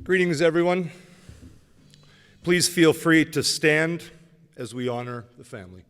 Greetings, everyone. Please feel free to stand as we honor the family.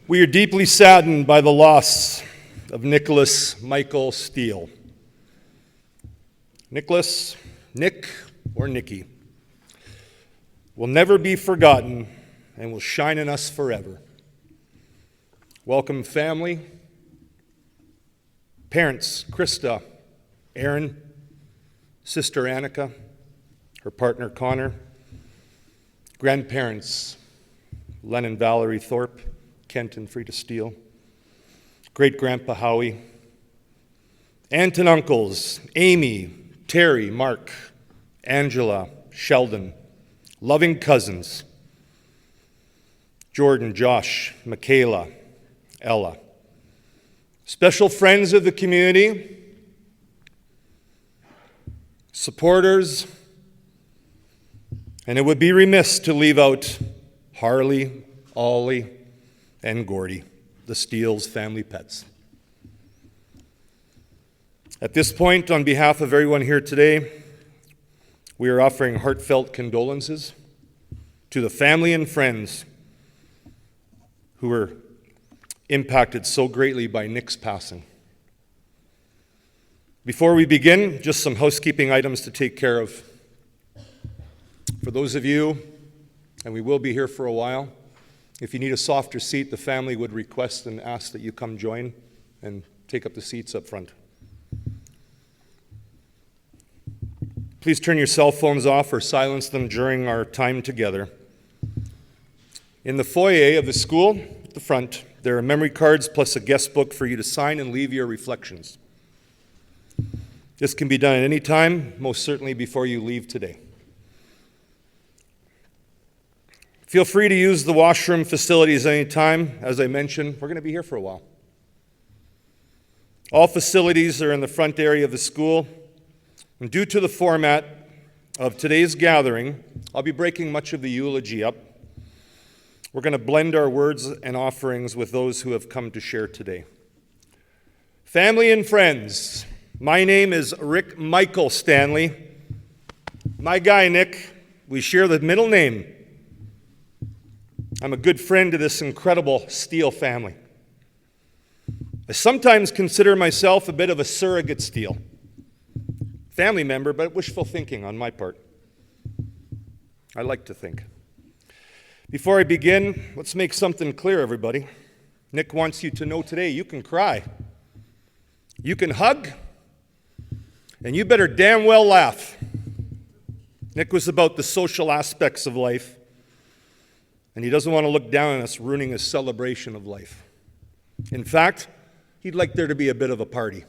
We are deeply saddened by the loss of Niklas Michael Steele. Niklas, Nick, or Nikki, will never be forgotten and will shine in us forever. Welcome, family, parents, Krista, Aaron, sister Annika, her partner Connor, grandparents, Len and Valerie Thorpe, Kent and Frida Steele, great-grandpa Howie, aunt and uncles, Amy, Terry, Mark, Angela, Sheldon, loving cousins, Jordan, Josh, Michaela, Ella, special friends of the community, supporters, and it would be remiss to leave out Harley, Ollie, and Gordy, the Steele's family pets. At this point, on behalf of everyone here today, we are offering heartfelt condolences to the family and friends who were impacted so greatly by Nick's passing. Before we begin, just some housekeeping items to take care of. For those of you, and we will be here for a while, if you need a softer seat, the family would request and ask that you come join and take up the seats up front. Please turn your cell phones off or silence them during our time together. In the foyer of the school, at the front, there are memory cards plus a guest book for you to sign and leave your reflections. This can be done at any time, most certainly before you leave today. Feel free to use the washroom facilities anytime. As I mentioned, we're going to be here for a while. All facilities are in the front area of the school. And due to the format of today's gathering, I'll be breaking much of the eulogy up. We're going to blend our words and offerings with those who have come to share today. Family and friends, my name is Rick Michael Stanley. My guy, Nick, we share the middle name. I'm a good friend to this incredible Steele family. I sometimes consider myself a bit of a surrogate Steele. Family member, but wishful thinking on my part. I like to think. Before I begin, let's make something clear, everybody. Nick wants you to know today you can cry, you can hug, and you better damn well laugh. Nick was about the social aspects of life, and he doesn't want to look down on us ruining his celebration of life. In fact, he'd like there to be a bit of a party.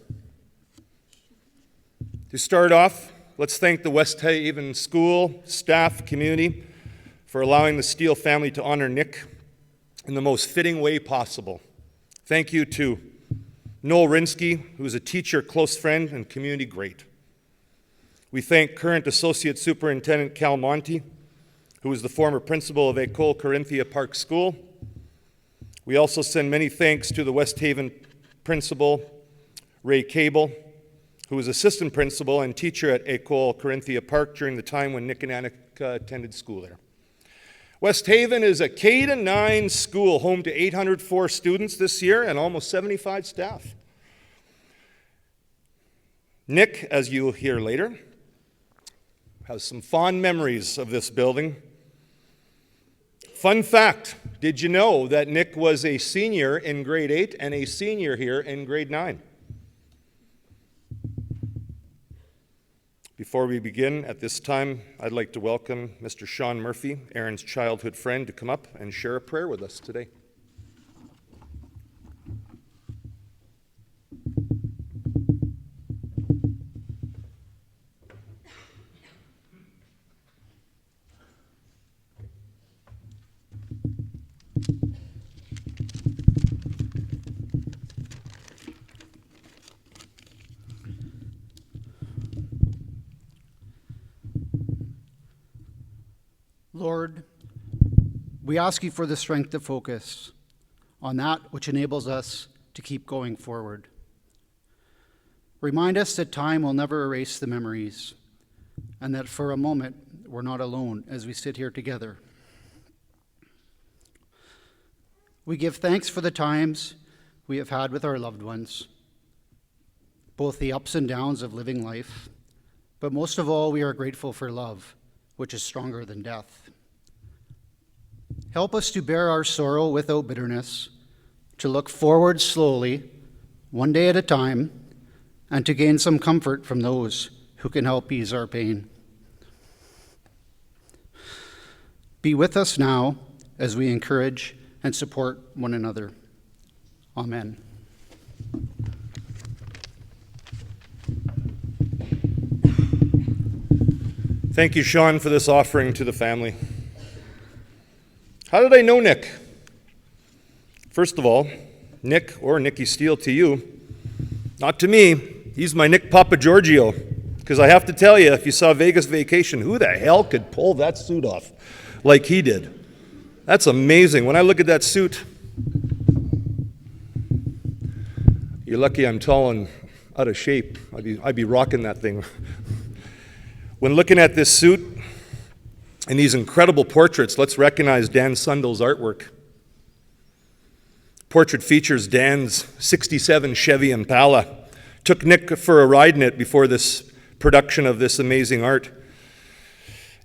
To start off, let's thank the West Haven School, staff, community for allowing the Steele family to honor Nick in the most fitting way possible. Thank you to Noel Rinsky, who is a teacher, close friend, and community great. We thank current Associate Superintendent Cal Monty, who is the former principal of École Corinthia Park School. We also send many thanks to the West Haven principal, Ray Cable, who was assistant principal and teacher at École Corinthia Park during the time when Nick and Annika attended school there. West Haven is a K-9 school, home to 804 students this year and almost 75 staff. Nick, as you'll hear later, has some fond memories of this building. Fun fact, did you know that Nick was a senior in grade 8 and a senior here in grade 9? Before we begin, at this time, I'd like to welcome Mr. Sean Murphy, Aaron's childhood friend, to come up and share a prayer with us today. Lord, we ask you for the strength to focus on that which enables us to keep going forward. Remind us that time will never erase the memories, and that for a moment we're not alone as we sit here together. We give thanks for the times we have had with our loved ones, both the ups and downs of living life, but most of all, we are grateful for love, which is stronger than death. Help us to bear our sorrow without bitterness, to look forward slowly, one day at a time, and to gain some comfort from those who can help ease our pain. Be with us now as we encourage and support one another. Amen. Thank you, Sean, for this offering to the family. How did I know Nick? First of all, Nick, or Nicky Steele to you, not to me. He's my Nick Papa Giorgio. Because I have to tell you, if you saw Vegas Vacation, who the hell could pull that suit off like he did? That's amazing. When I look at that suit, you're lucky I'm tall and out of shape. I'd be rocking that thing. When looking at this suit and these incredible portraits, let's recognize Dan Sundell's artwork. Portrait features Dan's 67 Chevy Impala. Took Nick for a ride in it before this production of this amazing art.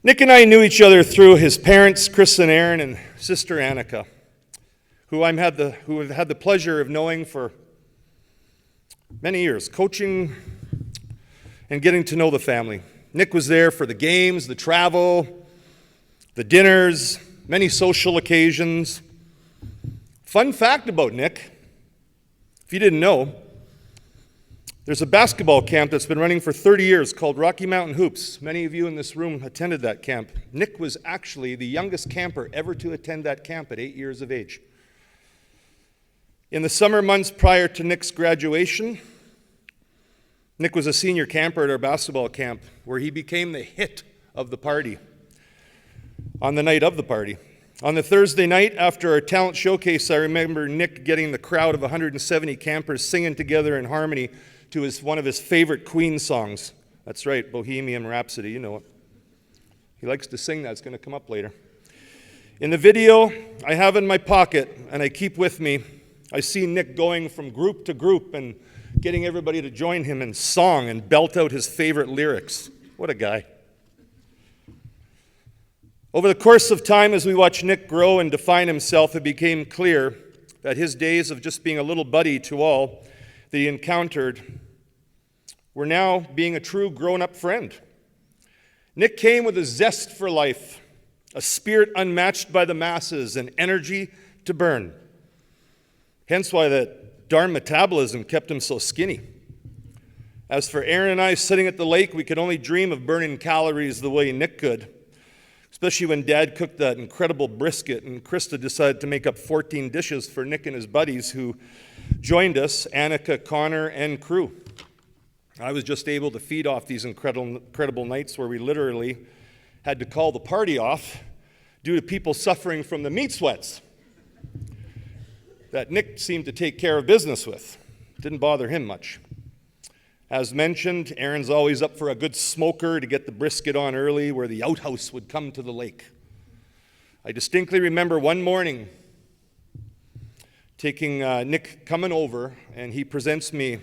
Nick and I knew each other through his parents, Chris and Aaron, and sister Annika, who I've had the pleasure of knowing for many years, coaching and getting to know the family. Nick was there for the games, the travel, the dinners, many social occasions. Fun fact about Nick, if you didn't know, there's a basketball camp that's been running for 30 years called Rocky Mountain Hoops. Many of you in this room attended that camp. Nick was actually the youngest camper ever to attend that camp at 8 years of age. In the summer months prior to Nick's graduation, Nick was a senior camper at our basketball camp, where he became the hit of the party on the night of the party. On the Thursday night after our talent showcase, I remember Nick getting the crowd of 170 campers singing together in harmony to one of his favorite Queen songs. That's right, Bohemian Rhapsody, you know it. He likes to sing that, it's going to come up later. In the video I have in my pocket and I keep with me, I see Nick going from group to group and getting everybody to join him in song and belt out his favorite lyrics. What a guy. Over the course of time, as we watched Nick grow and define himself, it became clear that his days of just being a little buddy to all that he encountered were now being a true grown-up friend. Nick came with a zest for life, a spirit unmatched by the masses, and energy to burn. Hence why that darn metabolism kept him so skinny. As for Aaron and I sitting at the lake, we could only dream of burning calories the way Nick could, especially when Dad cooked that incredible brisket and Krista decided to make up 14 dishes for Nick and his buddies who joined us, Annika, Connor, and crew. I was just able to feed off these incredible nights where we literally had to call the party off due to people suffering from the meat sweats that Nick seemed to take care of business with. Didn't bother him much. As mentioned, Aaron's always up for a good smoker to get the brisket on early where the outhouse would come to the lake. I distinctly remember one morning taking Nick coming over, and he presents me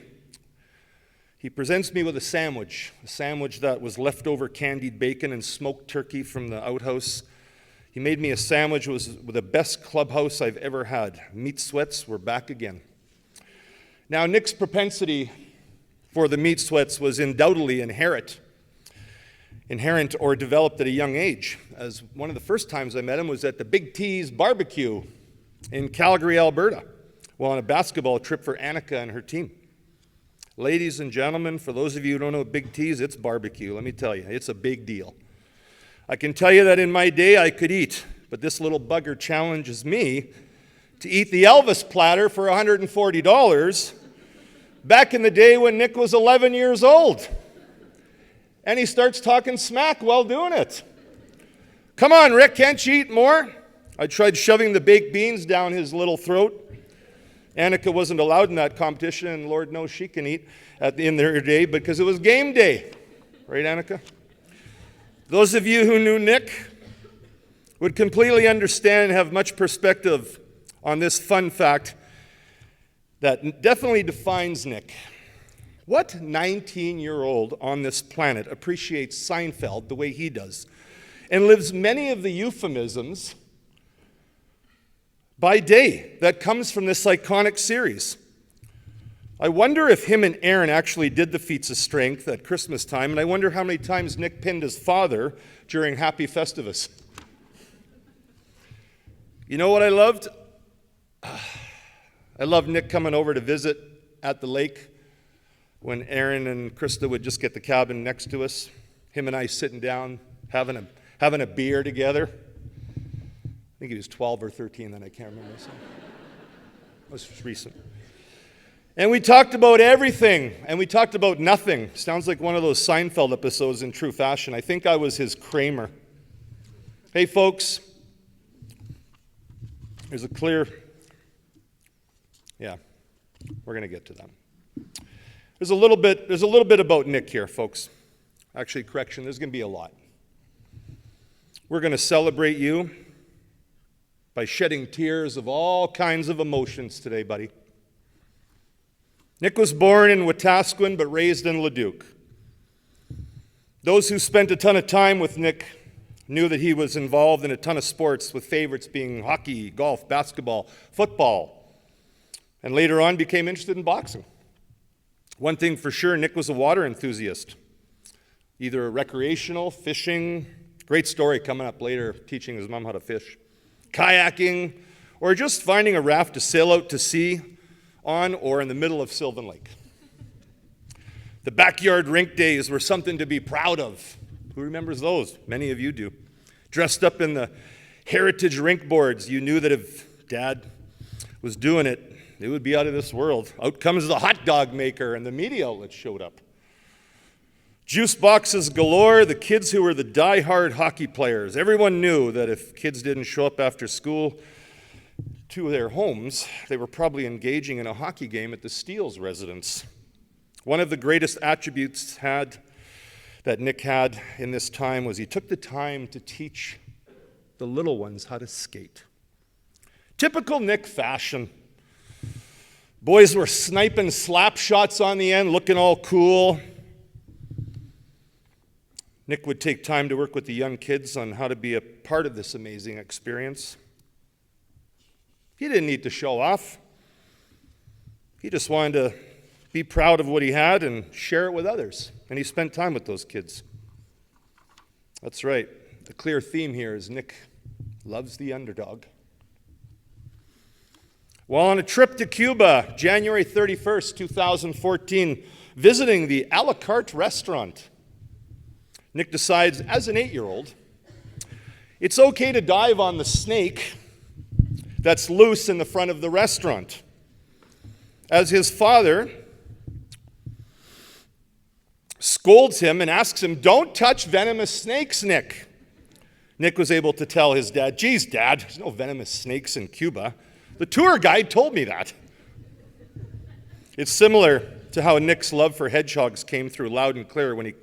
with a sandwich that was leftover candied bacon and smoked turkey from the outhouse. He made me a sandwich. It was the best clubhouse I've ever had. Meat sweats were back again. Now, Nick's propensity for the meat sweats was undoubtedly inherent or developed at a young age, as one of the first times I met him was at the Big T's barbecue in Calgary, Alberta, while on a basketball trip for Annika and her team. Ladies and gentlemen, for those of you who don't know Big T's, it's barbecue. Let me tell you, it's a big deal. I can tell you that in my day I could eat, but this little bugger challenges me to eat the Elvis platter for $140 back in the day when Nick was 11 years old. And he starts talking smack while doing it. Come on, Rick, can't you eat more? I tried shoving the baked beans down his little throat. Annika wasn't allowed in that competition, and Lord knows she can eat at the end of her day because it was game day. Right, Annika? Those of you who knew Nick would completely understand and have much perspective on this fun fact that definitely defines Nick. What 19-year-old on this planet appreciates Seinfeld the way he does and lives many of the euphemisms by day that comes from this iconic series? I wonder if him and Aaron actually did the feats of strength at Christmas time, and I wonder how many times Nick pinned his father during Happy Festivus. You know what I loved? I loved Nick coming over to visit at the lake when Aaron and Krista would just get the cabin next to us. Him and I sitting down, having a beer together. I think he was 12 or 13 then, I can't remember. So. It was just recent. And we talked about everything, and we talked about nothing. Sounds like one of those Seinfeld episodes in true fashion. I think I was his Kramer. Hey, folks, there's a clear... Yeah, we're going to get to them. There's a little bit about Nick here, folks. Actually, correction, there's going to be a lot. We're going to celebrate you by shedding tears of all kinds of emotions today, buddy. Nick was born in Wetaskiwin but raised in Leduc. Those who spent a ton of time with Nick knew that he was involved in a ton of sports, with favorites being hockey, golf, basketball, football, and later on became interested in boxing. One thing for sure, Nick was a water enthusiast, either recreational, fishing, great story coming up later, teaching his mom how to fish, kayaking, or just finding a raft to sail out to sea on or in the middle of Sylvan Lake. The backyard rink days were something to be proud of. Who remembers those? Many of you do. Dressed up in the heritage rink boards, you knew that if Dad was doing it, it would be out of this world. Out comes the hot dog maker, and the media outlets showed up. Juice boxes galore, the kids who were the die-hard hockey players. Everyone knew that if kids didn't show up after school to their homes, they were probably engaging in a hockey game at the Steele's residence. One of the greatest attributes that Nick had in this time was he took the time to teach the little ones how to skate. Typical Nick fashion. Boys were sniping slap shots on the end, looking all cool. Nick would take time to work with the young kids on how to be a part of this amazing experience. He didn't need to show off. He just wanted to be proud of what he had and share it with others. And he spent time with those kids. That's right. The clear theme here is Nick loves the underdog. While on a trip to Cuba, January 31st, 2014, visiting the a la carte restaurant. Nick decides, as an 8-year-old, it's okay to dive on the snake that's loose in the front of the restaurant. As his father scolds him and asks him, "Don't touch venomous snakes, Nick." Nick was able to tell his dad, "Geez, Dad, there's no venomous snakes in Cuba. The tour guide told me that." It's similar to how Nick's love for hedgehogs came through loud and clear when he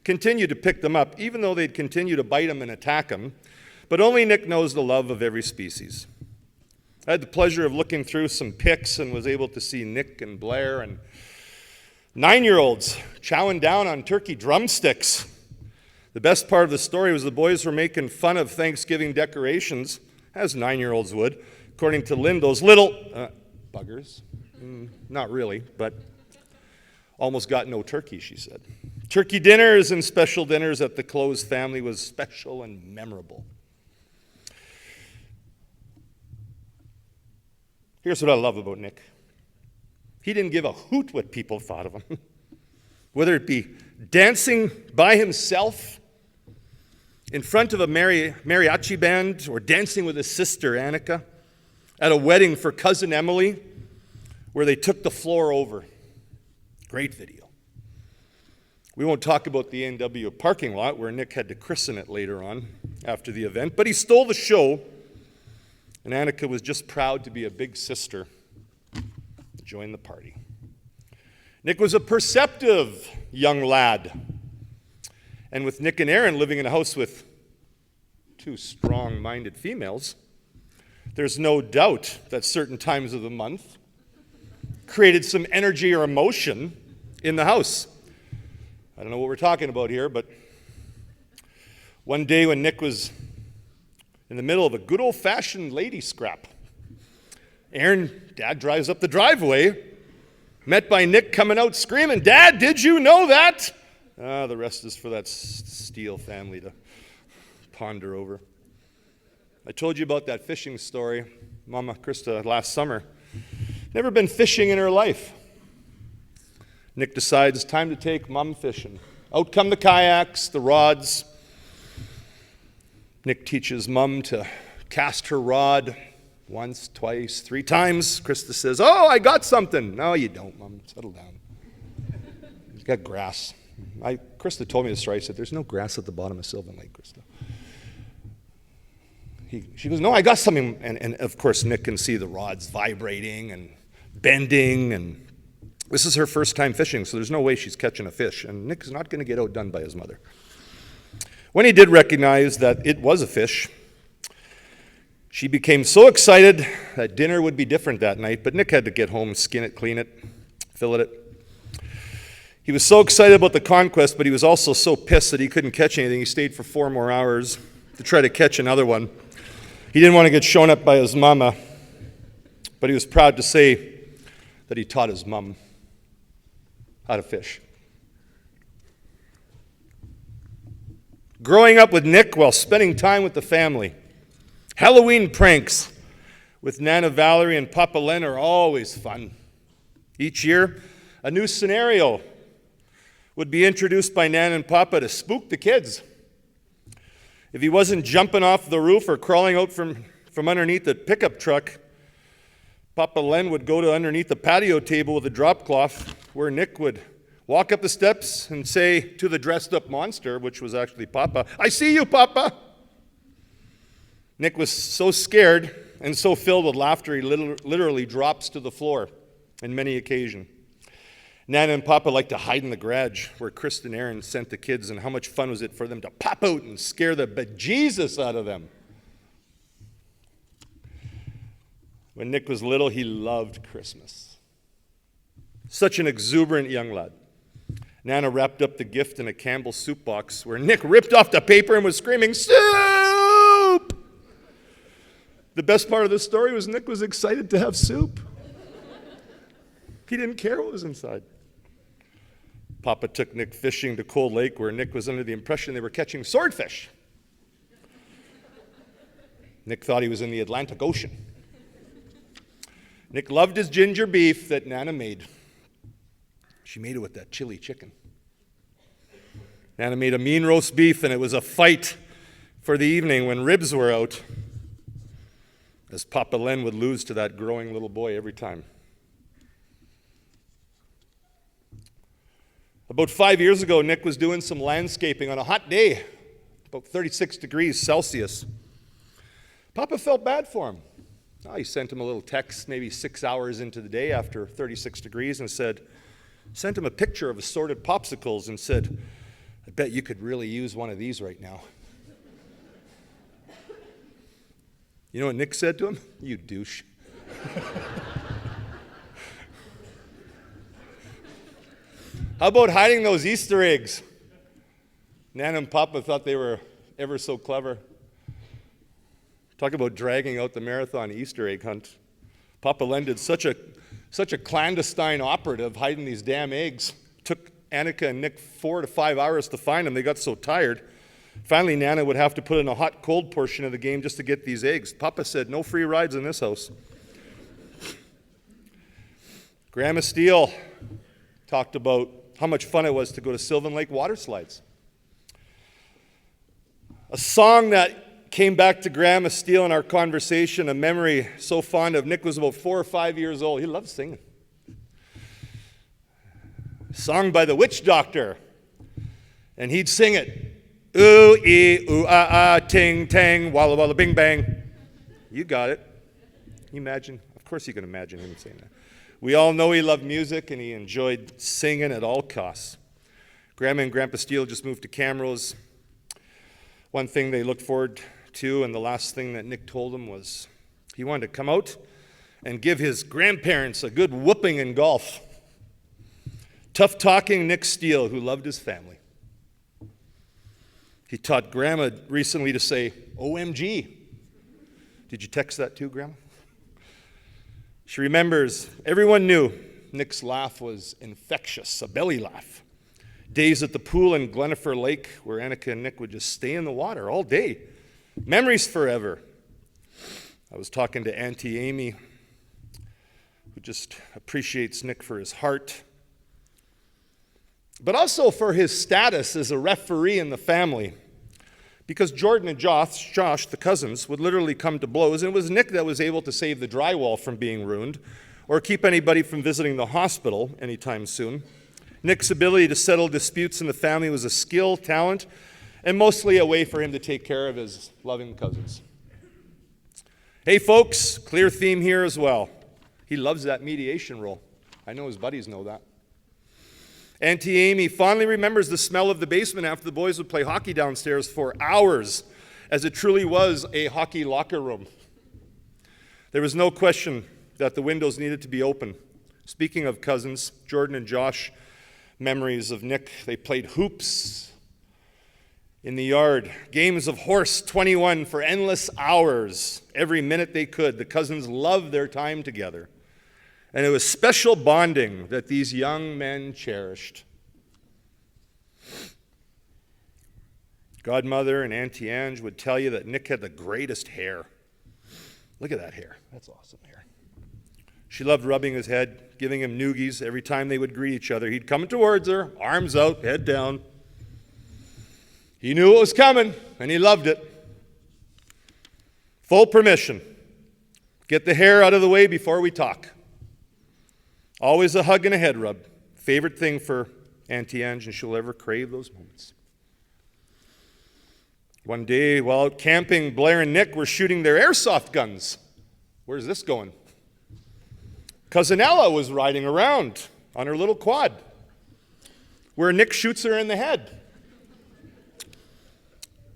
continued to pick them up, even though they'd continue to bite him and attack him. But only Nick knows the love of every species. I had the pleasure of looking through some pics and was able to see Nick and Blair and 9-year-olds chowing down on turkey drumsticks. The best part of the story was the boys were making fun of Thanksgiving decorations, as 9-year-olds would. According to Lynn, those little buggers, not really, but almost got no turkey, she said. Turkey dinners and special dinners at the Close family was special and memorable. Here's what I love about Nick. He didn't give a hoot what people thought of him. Whether it be dancing by himself in front of a mariachi band or dancing with his sister Annika at a wedding for cousin Emily where they took the floor over. Great video. We won't talk about the A&W parking lot where Nick had to christen it later on after the event, but he stole the show, and Annika was just proud to be a big sister to join the party. Nick was a perceptive young lad, and with Nick and Aaron living in a house with 2 strong-minded females, there's no doubt that certain times of the month created some energy or emotion in the house. I don't know what we're talking about here, but one day when Nick was in the middle of a good old-fashioned lady scrap, Aaron, Dad, drives up the driveway, met by Nick coming out screaming, "Dad, did you know that?" The rest is for that Steele family to ponder over. I told you about that fishing story, Mama Krista, last summer. Never been fishing in her life. Nick decides time to take Mom fishing. Out come the kayaks, the rods. Nick teaches Mom to cast her rod once, twice, 3 times. Krista says, "Oh, I got something." "No, you don't, Mom. Settle down. You've got grass." Krista told me this story. I said, "There's no grass at the bottom of Sylvan Lake, Krista." She goes, "No, I got something." And of course, Nick can see the rods vibrating and bending. And this is her first time fishing, so there's no way she's catching a fish. And Nick is not going to get outdone by his mother. When he did recognize that it was a fish, she became so excited that dinner would be different that night. But Nick had to get home, skin it, clean it, fillet it. He was so excited about the conquest, but he was also so pissed that he couldn't catch anything. He stayed for 4 more hours to try to catch another one. He didn't want to get shown up by his mama, but he was proud to say that he taught his mom how to fish. Growing up with Nick while spending time with the family. Halloween pranks with Nana Valerie and Papa Len are always fun. Each year, a new scenario would be introduced by Nana and Papa to spook the kids. If he wasn't jumping off the roof or crawling out from underneath the pickup truck, Papa Len would go to underneath the patio table with a drop cloth where Nick would walk up the steps and say to the dressed-up monster, which was actually Papa, "I see you, Papa." Nick was so scared and so filled with laughter, he literally drops to the floor on many occasions. Nana and Papa liked to hide in the garage where Krista and Aaron sent the kids, and how much fun was it for them to pop out and scare the bejesus out of them. When Nick was little, he loved Christmas. Such an exuberant young lad. Nana wrapped up the gift in a Campbell soup box where Nick ripped off the paper and was screaming, "Soup!" The best part of the story was Nick was excited to have soup. He didn't care what was inside. Papa took Nick fishing to Cold Lake where Nick was under the impression they were catching swordfish. Nick thought he was in the Atlantic Ocean. Nick loved his ginger beef that Nana made. She made it with that chili chicken. Nana made a mean roast beef, and it was a fight for the evening when ribs were out, as Papa Len would lose to that growing little boy every time. About 5 years ago, Nick was doing some landscaping on a hot day, about 36 degrees Celsius. Papa felt bad for him. Oh, he sent him a little text maybe 6 hours into the day after 36 degrees and sent him a picture of assorted popsicles and said, I bet you could really use one of these right now. You know what Nick said to him? You douche. How about hiding those Easter eggs? Nana and Papa thought they were ever so clever. Talk about dragging out the marathon Easter egg hunt. Papa Len did such a clandestine operative hiding these damn eggs. Took Annika and Nick 4 to 5 hours to find them. They got so tired. Finally, Nana would have to put in a hot-cold portion of the game just to get these eggs. Papa said, no free rides in this house. Grandma Steele talked about how much fun it was to go to Sylvan Lake water slides. A song that came back to Grandma Steele in our conversation, a memory so fond of. Nick was about 4 or 5 years old. He loved singing. Sung by the witch doctor. And he'd sing it. Ooh, ee, ooh, ah, ah, ting, tang, walla, walla, bing, bang. You got it. Can you imagine? Of course you can imagine him saying that. We all know he loved music and he enjoyed singing at all costs. Grandma and Grandpa Steele just moved to Camrose. One thing they looked forward to, and the last thing that Nick told him, was he wanted to come out and give his grandparents a good whooping in golf. Tough-talking Nick Steele, who loved his family. He taught Grandma recently to say, OMG. Did you text that too, Grandma? She remembers, everyone knew Nick's laugh was infectious, a belly laugh. Days at the pool in Glenifer Lake where Annika and Nick would just stay in the water all day. Memories forever. I was talking to Auntie Amy, who just appreciates Nick for his heart, but also for his status as a referee in the family. Because Jordan and Josh, the cousins, would literally come to blows, and it was Nick that was able to save the drywall from being ruined or keep anybody from visiting the hospital anytime soon. Nick's ability to settle disputes in the family was a skill, talent, and mostly a way for him to take care of his loving cousins. Hey folks, clear theme here as well. He loves that mediation role. I know his buddies know that. Auntie Amy fondly remembers the smell of the basement after the boys would play hockey downstairs for hours, as it truly was a hockey locker room. There was no question that the windows needed to be open. Speaking of cousins, Jordan and Josh, memories of Nick, they played hoops in the yard, games of horse 21 for endless hours, every minute they could. The cousins loved their time together. And it was special bonding that these young men cherished. Godmother and Auntie Ange would tell you that Nick had the greatest hair. Look at that hair. That's awesome hair. She loved rubbing his head, giving him noogies every time they would greet each other. He'd come towards her, arms out, head down. He knew it was coming, and he loved it. Full permission. Get the hair out of the way before we talk. Always a hug and a head rub. Favorite thing for Auntie Ange, and she'll ever crave those moments. One day, while out camping, Blair and Nick were shooting their airsoft guns. Where's this going? Cousin Ella was riding around on her little quad, where Nick shoots her in the head.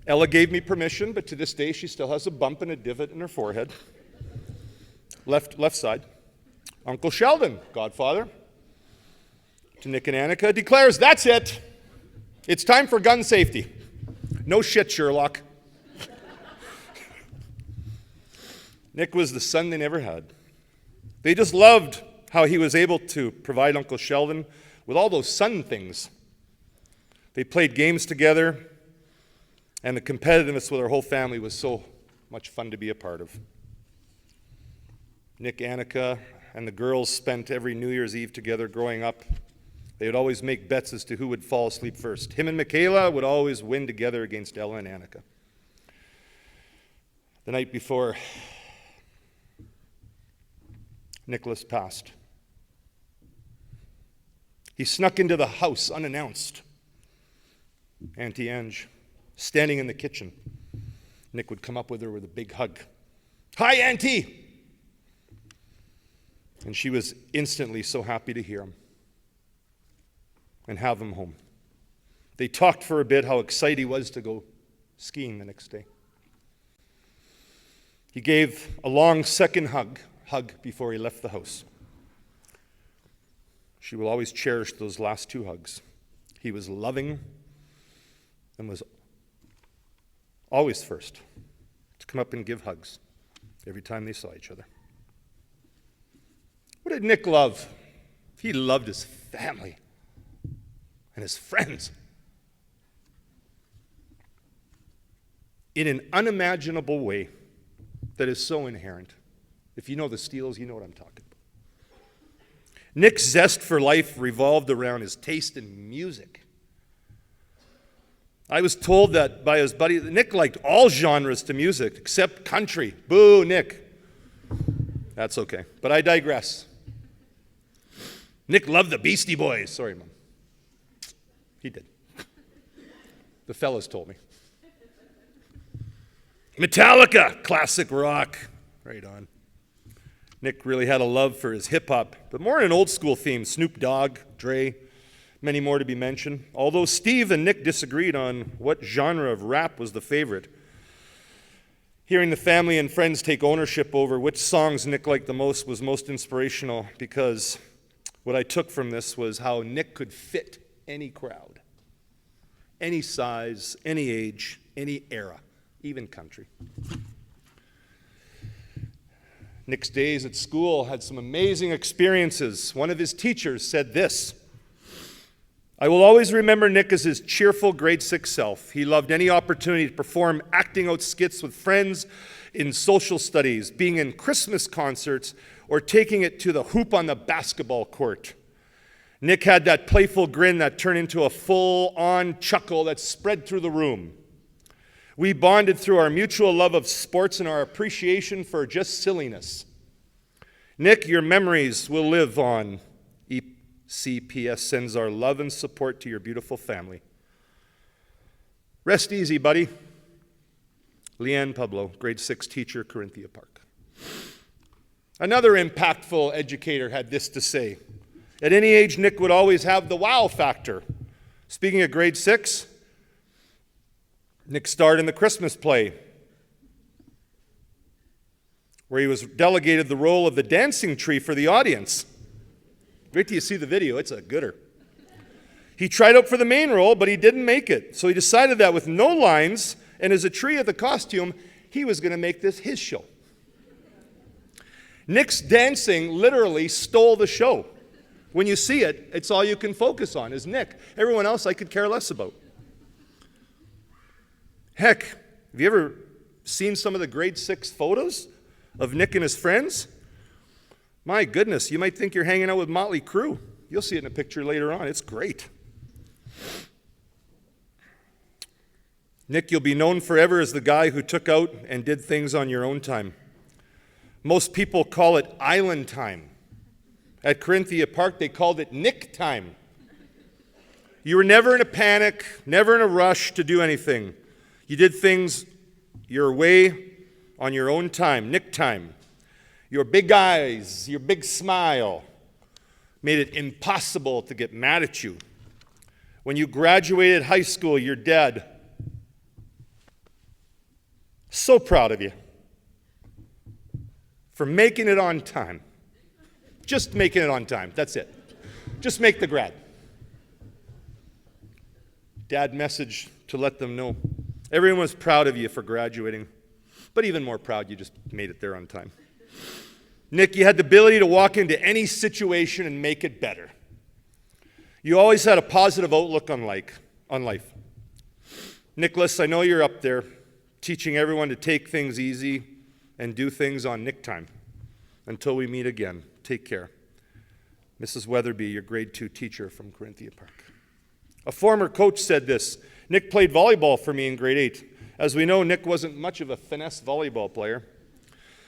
Ella gave me permission, but to this day she still has a bump and a divot in her forehead. Left side. Uncle Sheldon, godfather, to Nick and Annika, declares, that's it. It's time for gun safety. No shit, Sherlock. Nick was the son they never had. They just loved how he was able to provide Uncle Sheldon with all those son things. They played games together, and the competitiveness with our whole family was so much fun to be a part of. Nick, Annika, and the girls spent every New Year's Eve together growing up. They would always make bets as to who would fall asleep first. Him and Michaela would always win together against Ella and Annika. The night before Niklas passed, he snuck into the house unannounced. Auntie Ange, standing in the kitchen. Nick would come up with her with a big hug. "Hi, Auntie!" And she was instantly so happy to hear him and have him home. They talked for a bit how excited he was to go skiing the next day. He gave a long second hug before he left the house. She will always cherish those last two hugs. He was loving and was always first to come up and give hugs every time they saw each other. What did Nick love? He loved his family and his friends in an unimaginable way that is so inherent. If you know the Steeles, you know what I'm talking about. Nick's zest for life revolved around his taste in music. I was told that by his buddy that Nick liked all genres to music except country. Boo, Nick. That's okay, but I digress. Nick loved the Beastie Boys. Sorry, Mom. He did. The fellas told me. Metallica, classic rock. Right on. Nick really had a love for his hip-hop, but more in an old-school theme. Snoop Dogg, Dre, many more to be mentioned. Although Steve and Nick disagreed on what genre of rap was the favorite. Hearing the family and friends take ownership over which songs Nick liked the most was most inspirational, because what I took from this was how Nick could fit any crowd, any size, any age, any era, even country. Nick's days at school had some amazing experiences. One of his teachers said this: "I will always remember Nick as his cheerful grade 6 self. He loved any opportunity to perform acting out skits with friends in social studies, being in Christmas concerts, or taking it to the hoop on the basketball court. Nick had that playful grin that turned into a full-on chuckle that spread through the room. We bonded through our mutual love of sports and our appreciation for just silliness. Nick, your memories will live on. ECPS sends our love and support to your beautiful family. Rest easy, buddy." Leanne Pablo, grade 6 teacher, Corinthia Park. Another impactful educator had this to say: "At any age, Nick would always have the wow factor." Speaking of grade 6, Nick starred in the Christmas play, where he was delegated the role of the dancing tree for the audience. Wait till you see the video, it's a gooder. He tried out for the main role, but he didn't make it. So he decided that with no lines and as a tree of the costume, he was going to make this his show. Nick's dancing literally stole the show. When you see it, it's all you can focus on is Nick. Everyone else I could care less about. Heck, have you ever seen some of the grade 6 photos of Nick and his friends? My goodness, you might think you're hanging out with Motley Crue. You'll see it in a picture later on. It's great. Nick, you'll be known forever as the guy who took out and did things on your own time. Most people call it island time. At Corinthia Park, they called it Nick time. You were never in a panic, never in a rush to do anything. You did things your way on your own time, Nick time. Your big eyes, your big smile made it impossible to get mad at you. When you graduated high school, your dad, so proud of you for making it on time. Just making it on time, that's it. Just make the grad. Dad messaged to let them know everyone was proud of you for graduating, but even more proud you just made it there on time. Nick, you had the ability to walk into any situation and make it better. You always had a positive outlook on life. Niklas, I know you're up there teaching everyone to take things easy and do things on Nick time. Until we meet again, take care. Mrs. Weatherby, your grade 2 teacher from Corinthia Park. A former coach said this. Nick played volleyball for me in grade 8. As we know, Nick wasn't much of a finesse volleyball player,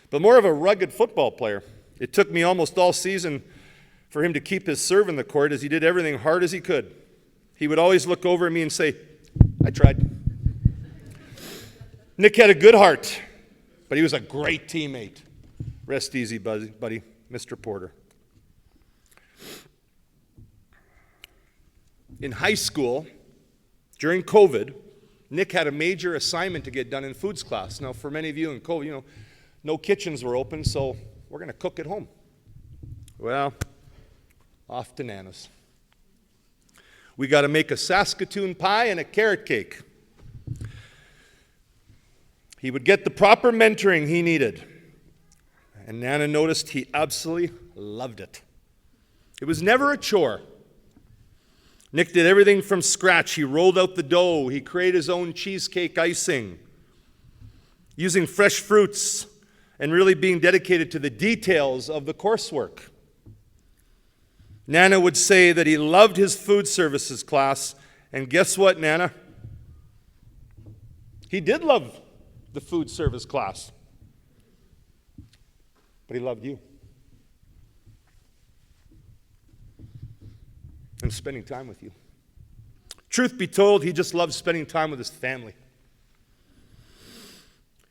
but more of a rugged football player. It took me almost all season for him to keep his serve in the court as he did everything hard as he could. He would always look over at me and say, "I tried." Nick had a good heart, but he was a great teammate. Rest easy, buddy, Mr. Porter. In high school, during COVID, Nick had a major assignment to get done in foods class. Now, for many of you in COVID, no kitchens were open, so we're going to cook at home. Well, off to Nana's. We got to make a Saskatoon pie and a carrot cake. He would get the proper mentoring he needed, and Nana noticed he absolutely loved it. It was never a chore. Nick did everything from scratch. He rolled out the dough. He created his own cheesecake icing, using fresh fruits and really being dedicated to the details of the coursework. Nana would say that he loved his food services class, and guess what, Nana? He did love the food service class, but he loved you. And spending time with you. Truth be told, he just loved spending time with his family.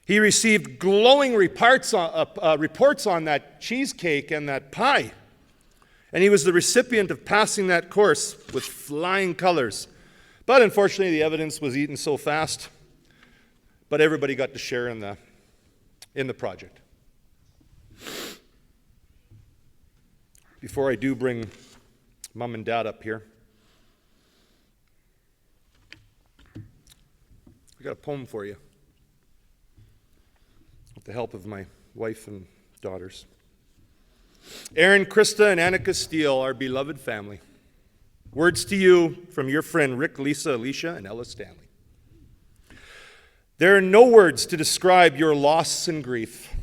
He received glowing reports on that cheesecake and that pie. And he was the recipient of passing that course with flying colors. But unfortunately, the evidence was eaten so fast. But everybody got to share in the project. Before I do bring Mom and Dad up here, I got a poem for you with the help of my wife and daughters. Aaron, Krista, and Annika Steele, our beloved family. Words to you from your friend Rick, Lisa, Alicia, and Ella Stanley. There are no words to describe your loss and grief.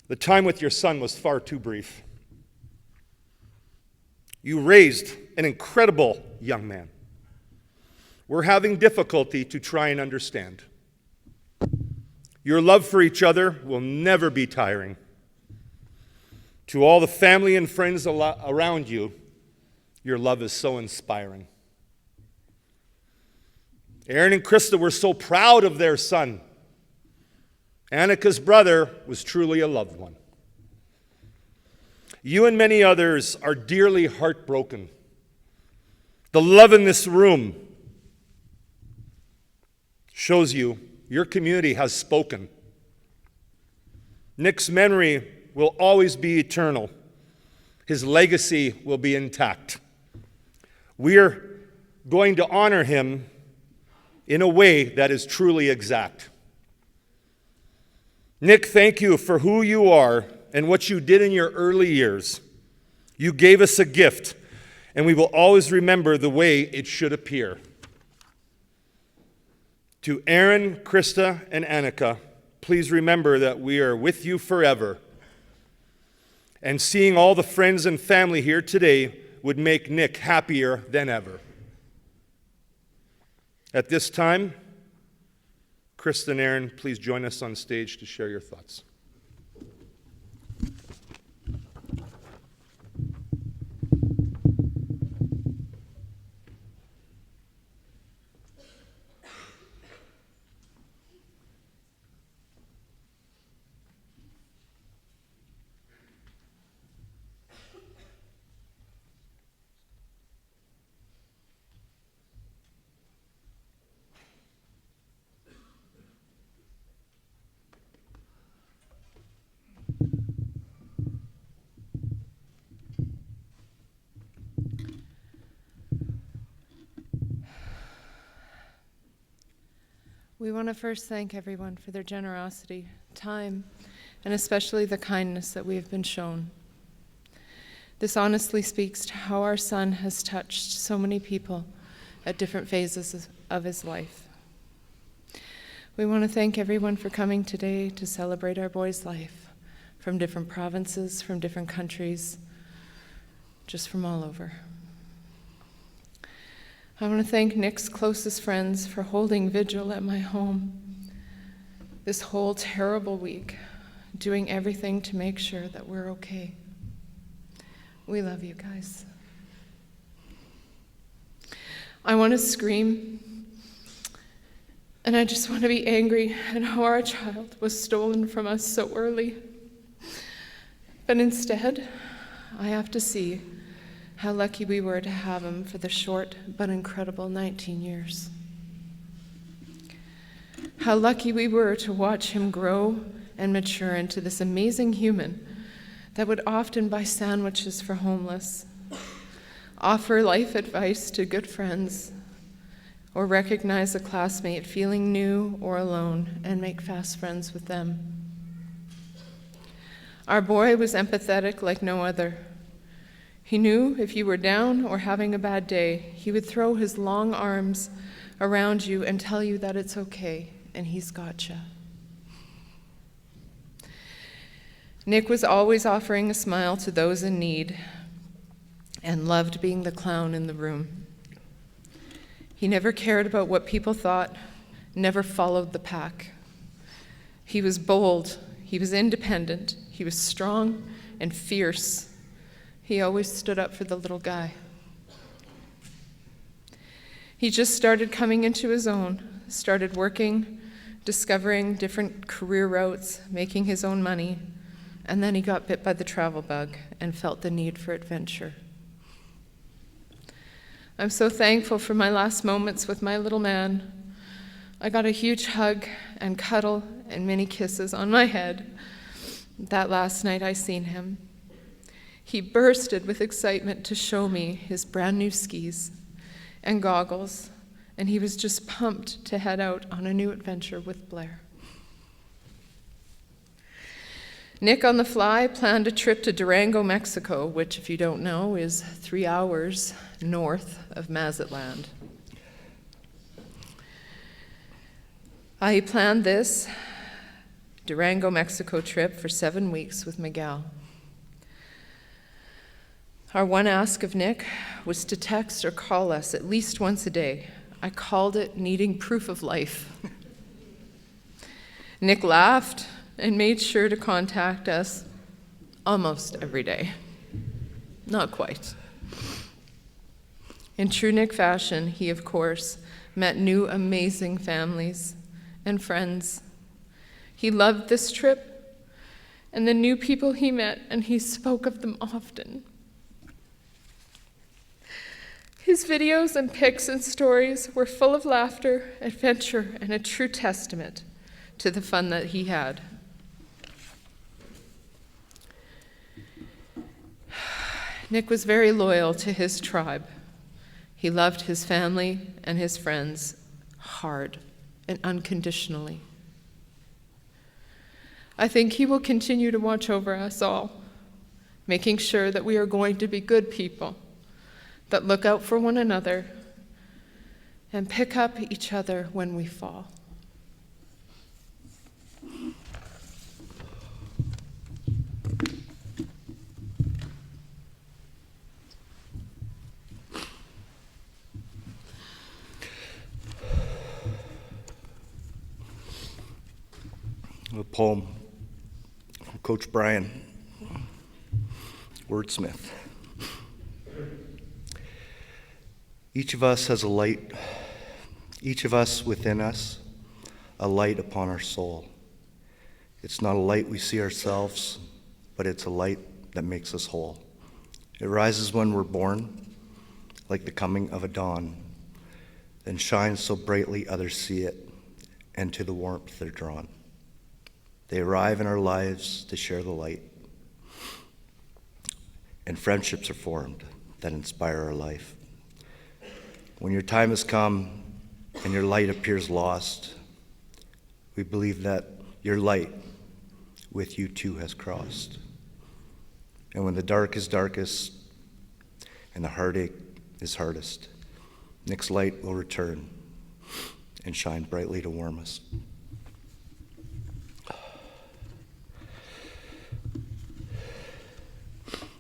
The time with your son was far too brief. You raised an incredible young man. We're having difficulty to try and understand. Your love for each other will never be tiring. To all the family and friends around you, your love is so inspiring. Aaron and Krista were so proud of their son. Annika's brother was truly a loved one. You and many others are dearly heartbroken. The love in this room shows you your community has spoken. Nick's memory will always be eternal. His legacy will be intact. We are going to honor him in a way that is truly exact. Nick, thank you for who you are and what you did in your early years. You gave us a gift, and we will always remember the way it should appear. To Aaron, Krista, and Annika, please remember that we are with you forever. And seeing all the friends and family here today would make Nick happier than ever. At this time, Krista and Aaron, please join us on stage to share your thoughts. We want to first thank everyone for their generosity, time, and especially the kindness that we have been shown. This honestly speaks to how our son has touched so many people at different phases of his life. We want to thank everyone for coming today to celebrate our boy's life, from different provinces, from different countries, just from all over. I want to thank Nick's closest friends for holding vigil at my home this whole terrible week, doing everything to make sure that we're okay. We love you guys. I want to scream, and I just want to be angry at how our child was stolen from us so early. But instead, I have to see how lucky we were to have him for the short but incredible 19 years. How lucky we were to watch him grow and mature into this amazing human that would often buy sandwiches for homeless, offer life advice to good friends, or recognize a classmate feeling new or alone and make fast friends with them. Our boy was empathetic like no other. He knew if you were down or having a bad day, he would throw his long arms around you and tell you that it's okay, and he's gotcha. Nick was always offering a smile to those in need and loved being the clown in the room. He never cared about what people thought, never followed the pack. He was bold, he was independent, he was strong and fierce. He always stood up for the little guy. He just started coming into his own, started working, discovering different career routes, making his own money, and then he got bit by the travel bug and felt the need for adventure. I'm so thankful for my last moments with my little man. I got a huge hug and cuddle and many kisses on my head that last night I seen him. He bursted with excitement to show me his brand new skis and goggles, and he was just pumped to head out on a new adventure with Blair. Nick on the fly planned a trip to Durango, Mexico, which, if you don't know, is 3 hours north of Mazatlan. He planned this Durango, Mexico trip for 7 weeks with Miguel. Our one ask of Nick was to text or call us at least once a day. I called it needing proof of life. Nick laughed and made sure to contact us almost every day. Not quite. In true Nick fashion, he, of course, met new amazing families and friends. He loved this trip and the new people he met, and he spoke of them often. His videos and pics and stories were full of laughter, adventure, and a true testament to the fun that he had. Nick was very loyal to his tribe. He loved his family and his friends hard and unconditionally. I think he will continue to watch over us all, making sure that we are going to be good people that look out for one another and pick up each other when we fall. A poem from Coach Brian, wordsmith. Each of us has a light, each of us within us, a light upon our soul. It's not a light we see ourselves, but it's a light that makes us whole. It rises when we're born, like the coming of a dawn, then shines so brightly others see it, and to the warmth they're drawn. They arrive in our lives to share the light, and friendships are formed that inspire our life. When your time has come and your light appears lost, we believe that your light with you too has crossed. And when the dark is darkest and the heartache is hardest, Nick's light will return and shine brightly to warm us.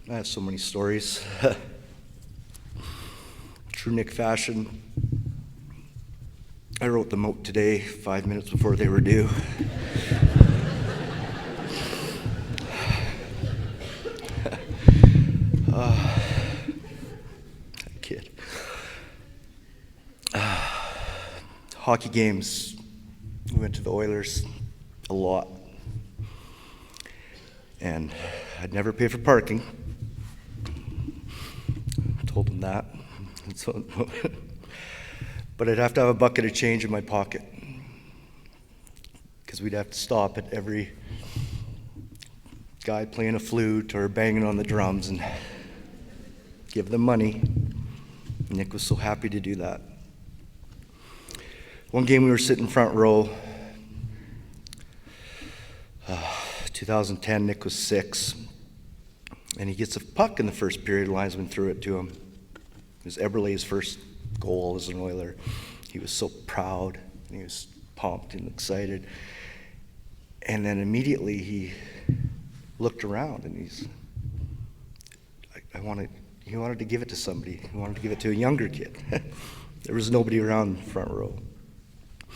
I have so many stories. True Nick fashion. I wrote them out today, 5 minutes before they were due. Kid. Hockey games. We went to the Oilers a lot. And I'd never pay for parking. I told them that. And so, but I'd have to have a bucket of change in my pocket, because we'd have to stop at every guy playing a flute or banging on the drums and give them money. Nick was so happy to do that. One game we were sitting front row, 2010, Nick was 6, and he gets a puck in the first period. Linesman threw it to him. It was Eberle's first goal as an Oiler. He was so proud, and he was pumped and excited. And then immediately he looked around, and he wanted to give it to somebody. He wanted to give it to a younger kid. There was nobody around the front row. I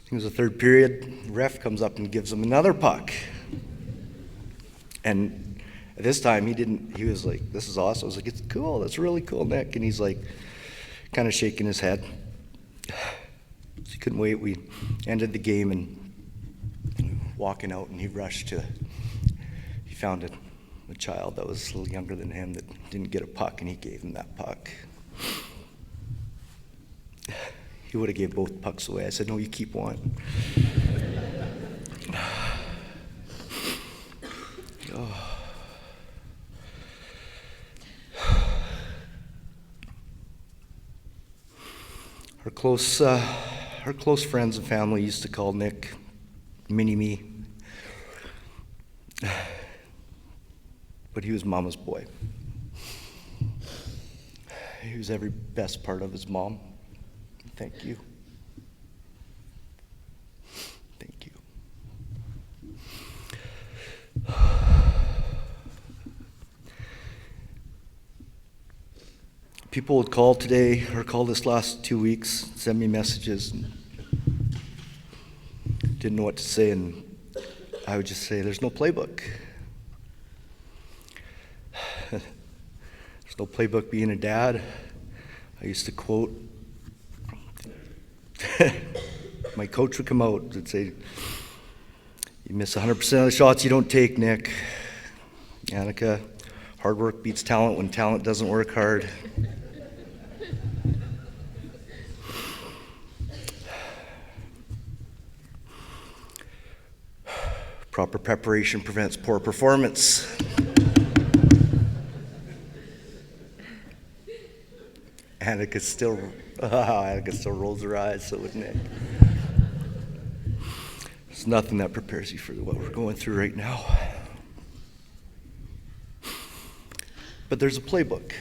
think it was the third period. Ref comes up and gives him another puck. And this time he was like, "This is awesome." I was like, "It's cool, that's really cool, Nick." And he's like, kind of shaking his head. So he couldn't wait. We ended the game and walking out, and he found a child that was a little younger than him that didn't get a puck, and he gave him that puck. He would have gave both pucks away. I said, "No, you keep one." Oh. Our close friends and family used to call Nick Mini-Me. But he was Mama's boy. He was every best part of his mom. Thank you. Thank you. People would call today, or call this last 2 weeks, send me messages, and didn't know what to say, and I would just say, "There's no playbook." There's no playbook being a dad. I used to quote, my coach would come out and say, "You miss 100% of the shots you don't take, Nick. Annika, hard work beats talent when talent doesn't work hard." Proper preparation prevents poor performance. Annika still rolls her eyes, so would Nick. There's nothing that prepares you for what we're going through right now. But there's a playbook.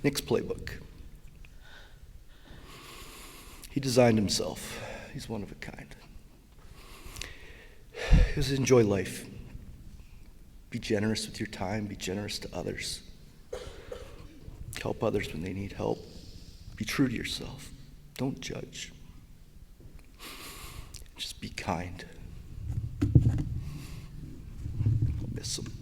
Nick's playbook. He designed himself. He's one of a kind. He was enjoy life. Be generous with your time. Be generous to others. Help others when they need help. Be true to yourself. Don't judge. Just be kind. I'll miss him.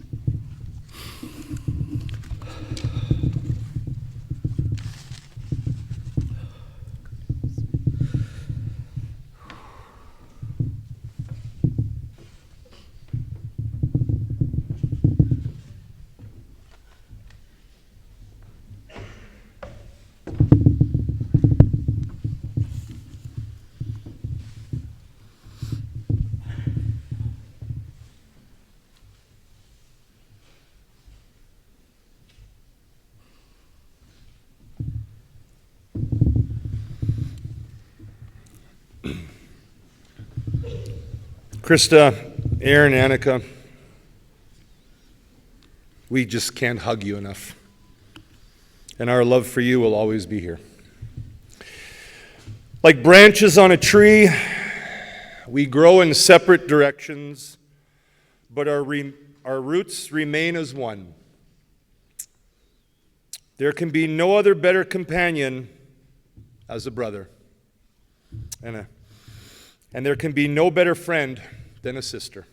Krista, Aaron, Annika, we just can't hug you enough. And our love for you will always be here. Like branches on a tree, we grow in separate directions, but are our roots remain as one. There can be no other better companion as a brother, and there can be no better friend than a sister.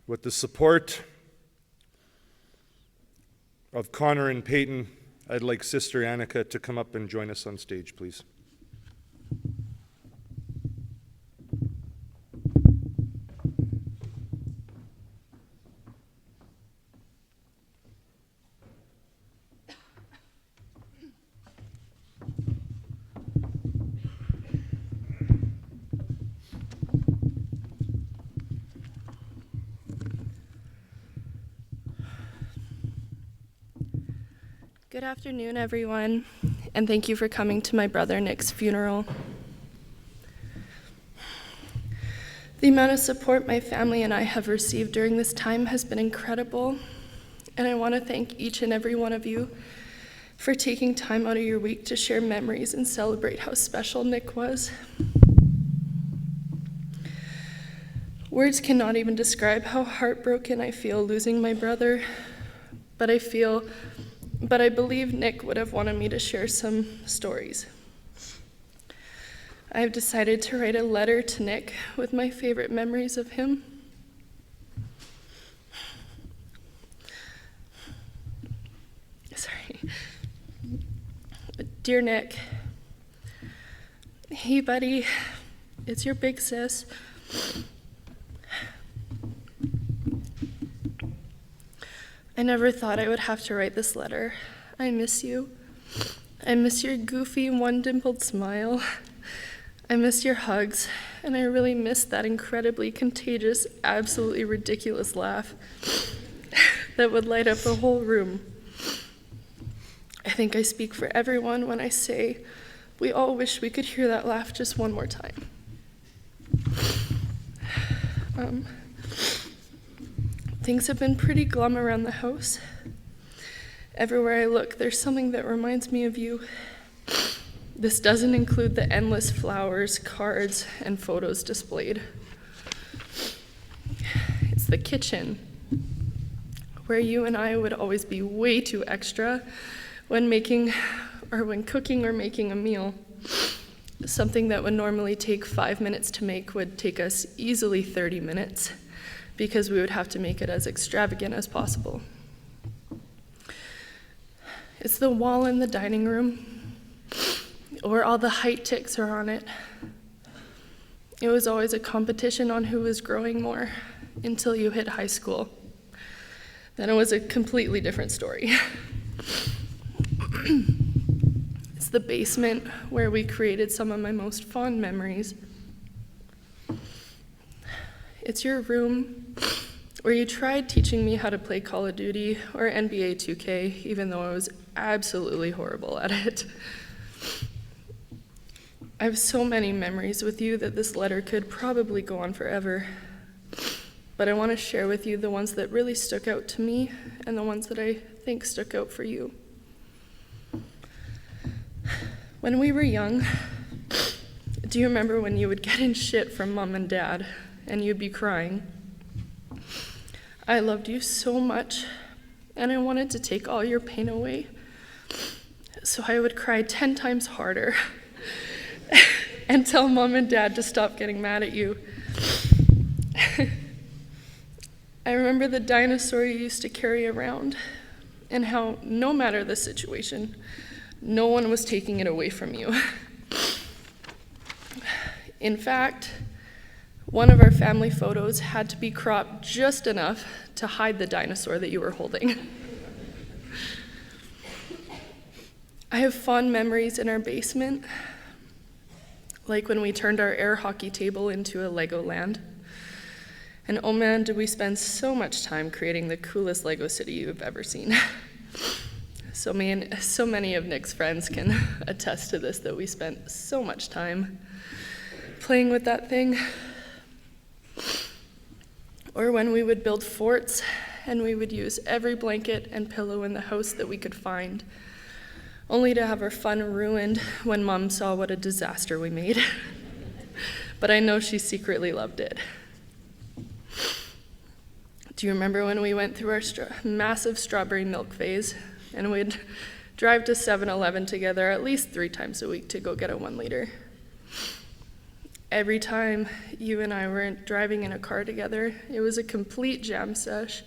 With the support of Connor and Peyton, I'd like Sister Annika to come up and join us on stage, please. Good afternoon, everyone, and thank you for coming to my brother Nick's funeral. The amount of support my family and I have received during this time has been incredible, and I want to thank each and every one of you for taking time out of your week to share memories and celebrate how special Nick was. Words cannot even describe how heartbroken I feel losing my brother, but I believe Nick would have wanted me to share some stories. I have decided to write a letter to Nick with my favorite memories of him. Sorry. Dear Nick, hey buddy, it's your big sis. I never thought I would have to write this letter. I miss you. I miss your goofy, one-dimpled smile. I miss your hugs, and I really miss that incredibly contagious, absolutely ridiculous laugh that would light up the whole room. I think I speak for everyone when I say we all wish we could hear that laugh just one more time. Things have been pretty glum around the house. Everywhere I look, there's something that reminds me of you. This doesn't include the endless flowers, cards, and photos displayed. It's the kitchen, where you and I would always be way too extra when cooking or making a meal. Something that would normally take 5 minutes to make would take us easily 30 minutes. Because we would have to make it as extravagant as possible. It's the wall in the dining room, where all the height ticks are on it. It was always a competition on who was growing more until you hit high school. Then it was a completely different story. It's the basement where we created some of my most fond memories. It's your room where you tried teaching me how to play Call of Duty or NBA 2K, even though I was absolutely horrible at it. I have so many memories with you that this letter could probably go on forever. But I want to share with you the ones that really stuck out to me and the ones that I think stuck out for you. When we were young, do you remember when you would get in shit from Mom and Dad? And you'd be crying. I loved you so much, and I wanted to take all your pain away. So I would cry 10 times harder and tell Mom and Dad to stop getting mad at you. I remember the dinosaur you used to carry around and how, no matter the situation, no one was taking it away from you. In fact, one of our family photos had to be cropped just enough to hide the dinosaur that you were holding. I have fond memories in our basement, like when we turned our air hockey table into a Lego land. And oh man, did we spend so much time creating the coolest Lego city you've ever seen. So many of Nick's friends can attest to this, that we spent so much time playing with that thing. Or when we would build forts and we would use every blanket and pillow in the house that we could find, only to have our fun ruined when Mom saw what a disaster we made. But I know she secretly loved it. Do you remember when we went through our massive strawberry milk phase and we'd drive to 7-Eleven together at least 3 times a week to go get a 1 liter? Every time you and I were driving in a car together, it was a complete jam sesh.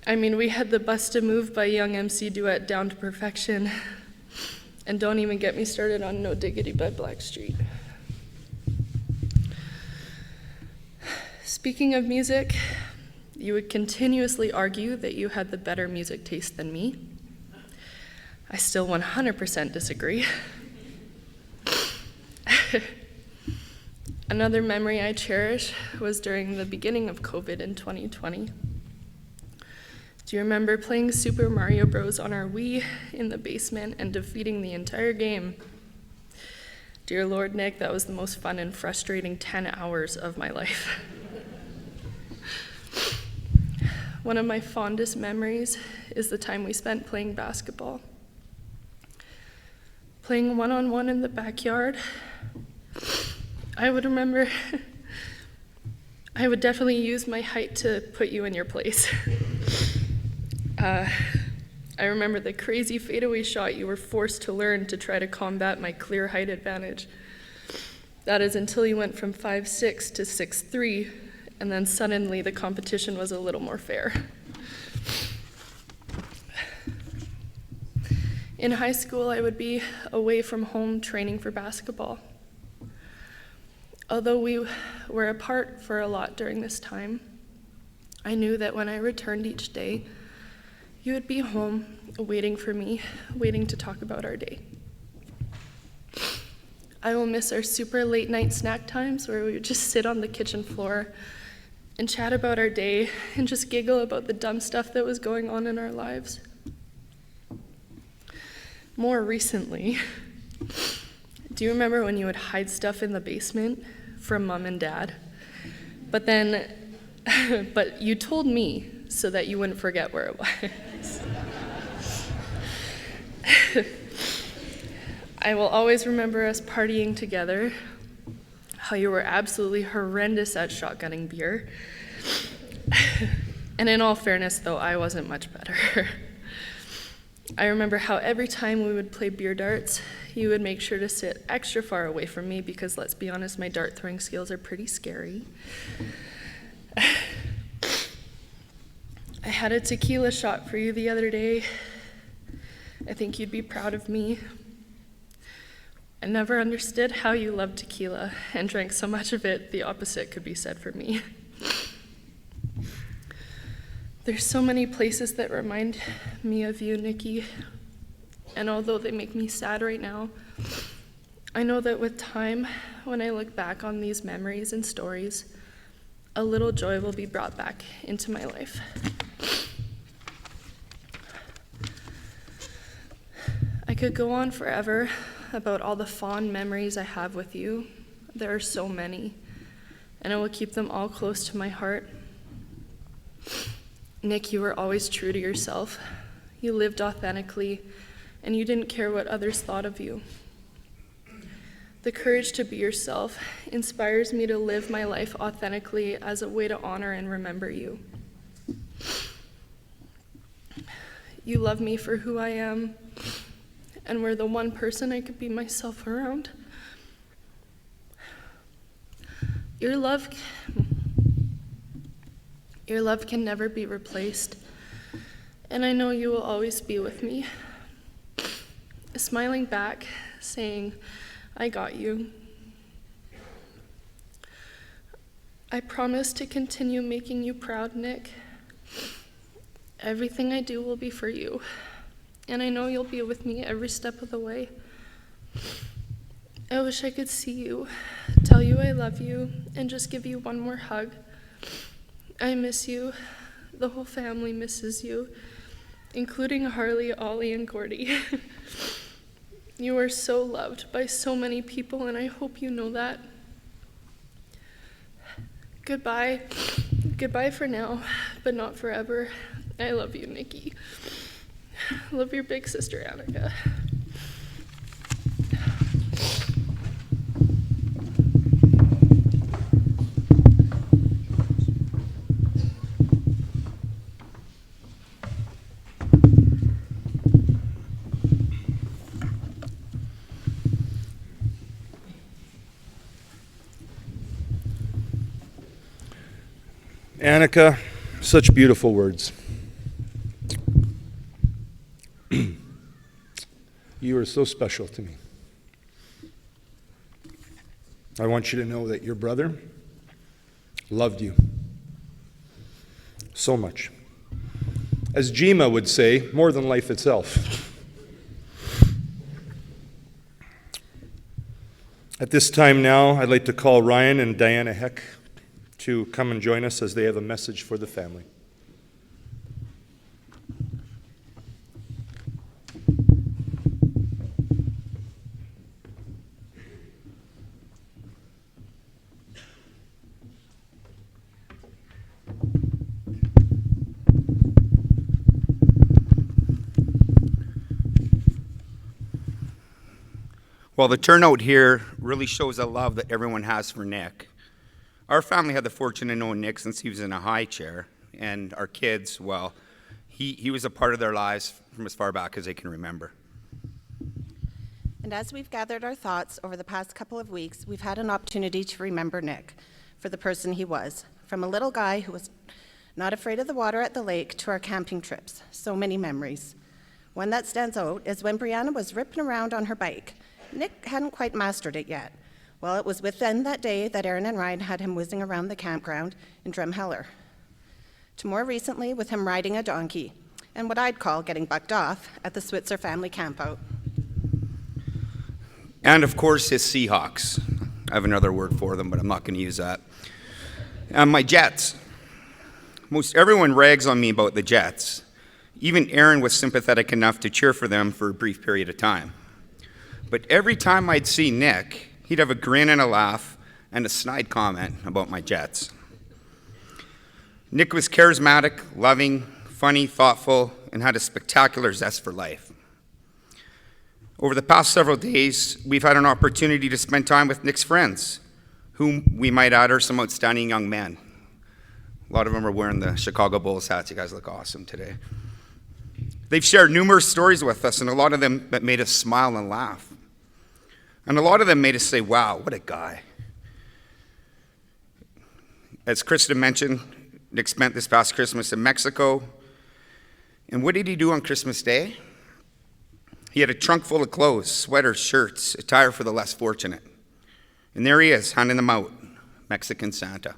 I mean, we had the Bust a Move by Young MC duet down to perfection. And don't even get me started on No Diggity by Blackstreet. Speaking of music, you would continuously argue that you had the better music taste than me. I still 100% disagree. Another memory I cherish was during the beginning of COVID in 2020. Do you remember playing Super Mario Bros. On our Wii in the basement and defeating the entire game? Dear Lord, Nick, that was the most fun and frustrating 10 hours of my life. One of my fondest memories is the time we spent playing basketball. Playing one-on-one in the backyard. I would definitely use my height to put you in your place. I remember the crazy fadeaway shot you were forced to learn to try to combat my clear height advantage. That is until you went from 5'6" to 6'3", and then suddenly the competition was a little more fair. In high school, I would be away from home training for basketball. Although we were apart for a lot during this time, I knew that when I returned each day, you would be home waiting for me, waiting to talk about our day. I will miss our super late night snack times where we would just sit on the kitchen floor and chat about our day and just giggle about the dumb stuff that was going on in our lives. More recently, do you remember when you would hide stuff in the basement from Mom and Dad? But you told me so that you wouldn't forget where it was. I will always remember us partying together, how you were absolutely horrendous at shotgunning beer. And in all fairness, though, I wasn't much better. I remember how every time we would play beer darts, you would make sure to sit extra far away from me because, let's be honest, my dart throwing skills are pretty scary. I had a tequila shot for you the other day. I think you'd be proud of me. I never understood how you loved tequila and drank so much of it, the opposite could be said for me. There's so many places that remind me of you, Nikki, and although they make me sad right now, I know that with time, when I look back on these memories and stories, a little joy will be brought back into my life. I could go on forever about all the fond memories I have with you. There are so many, and I will keep them all close to my heart. Nick, you were always true to yourself. You lived authentically, and you didn't care what others thought of you. The courage to be yourself inspires me to live my life authentically as a way to honor and remember you. You love me for who I am, and were the one person I could be myself around. Your love can never be replaced, and I know you will always be with me. Smiling back, saying, I got you. I promise to continue making you proud, Nick. Everything I do will be for you, and I know you'll be with me every step of the way. I wish I could see you, tell you I love you, and just give you one more hug. I miss you. The whole family misses you, including Harley, Ollie, and Gordy. You are so loved by so many people, and I hope you know that. Goodbye. Goodbye for now, but not forever. I love you, Nikki. Love your big sister, Annika. Annika, such beautiful words. You are so special to me. I want you to know that your brother loved you so much. As Jima would say, more than life itself. At this time now, I'd like to call Ryan and Diana Heck to come and join us as they have a message for the family. Well, the turnout here really shows the love that everyone has for Nick. Our family had the fortune to know Nick since he was in a high chair, and our kids, well, he was a part of their lives from as far back as they can remember. And as we've gathered our thoughts over the past couple of weeks, we've had an opportunity to remember Nick for the person he was. From a little guy who was not afraid of the water at the lake to our camping trips, so many memories. One that stands out is when Brianna was ripping around on her bike. Nick hadn't quite mastered it yet. Well, it was within that day that Aaron and Ryan had him whizzing around the campground in Drumheller. To more recently with him riding a donkey, and what I'd call getting bucked off at the Switzer family campout. And of course, his Seahawks. I have another word for them, but I'm not going to use that. And my Jets. Most everyone rags on me about the Jets. Even Aaron was sympathetic enough to cheer for them for a brief period of time. But every time I'd see Nick, he'd have a grin and a laugh and a snide comment about my Jets. Nick was charismatic, loving, funny, thoughtful, and had a spectacular zest for life. Over the past several days, we've had an opportunity to spend time with Nick's friends, whom we might add are some outstanding young men. A lot of them are wearing the Chicago Bulls hats. You guys look awesome today. They've shared numerous stories with us, and a lot of them that made us smile and laugh. And a lot of them made us say, wow, what a guy. As Krista mentioned, Nick spent this past Christmas in Mexico. And what did he do on Christmas Day? He had a trunk full of clothes, sweaters, shirts, attire for the less fortunate. And there he is, handing them out, Mexican Santa.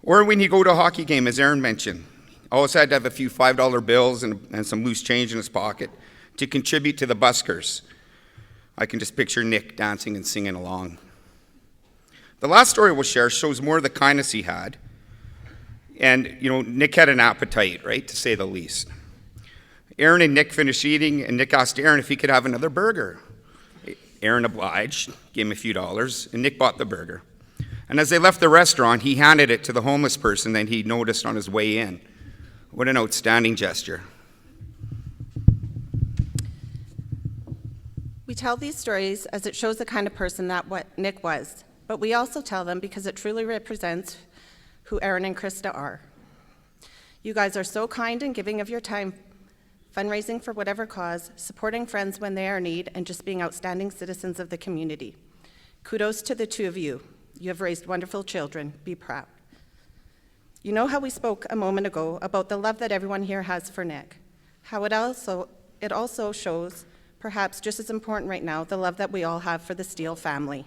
Or when you go to a hockey game, as Aaron mentioned, always had to have a few $5 bills and some loose change in his pocket to contribute to the buskers. I can just picture Nick dancing and singing along. The last story we'll share shows more of the kindness he had. And, Nick had an appetite, right, to say the least. Aaron and Nick finished eating, and Nick asked Aaron if he could have another burger. Aaron obliged, gave him a few dollars, and Nick bought the burger. And as they left the restaurant, he handed it to the homeless person that he noticed on his way in. What an outstanding gesture. We tell these stories as it shows the kind of person that what Nick was, but we also tell them because it truly represents who Aaron and Krista are. You guys are so kind and giving of your time, fundraising for whatever cause, supporting friends when they are in need, and just being outstanding citizens of the community. Kudos to the two of you. You have raised wonderful children. Be proud. You know how we spoke a moment ago about the love that everyone here has for Nick, how it also shows, perhaps just as important right now, the love that we all have for the Steele family.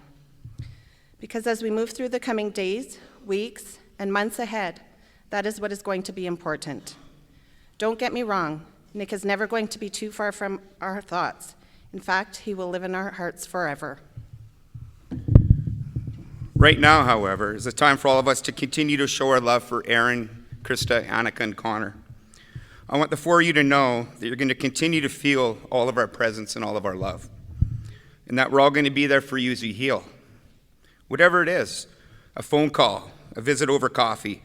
Because as we move through the coming days, weeks, and months ahead, that is what is going to be important. Don't get me wrong, Nick is never going to be too far from our thoughts. In fact, he will live in our hearts forever. Right now, however, is a time for all of us to continue to show our love for Aaron, Krista, Annika, and Connor. I want the four of you to know that you're going to continue to feel all of our presence and all of our love, and that we're all going to be there for you as you heal. Whatever it is, a phone call, a visit over coffee,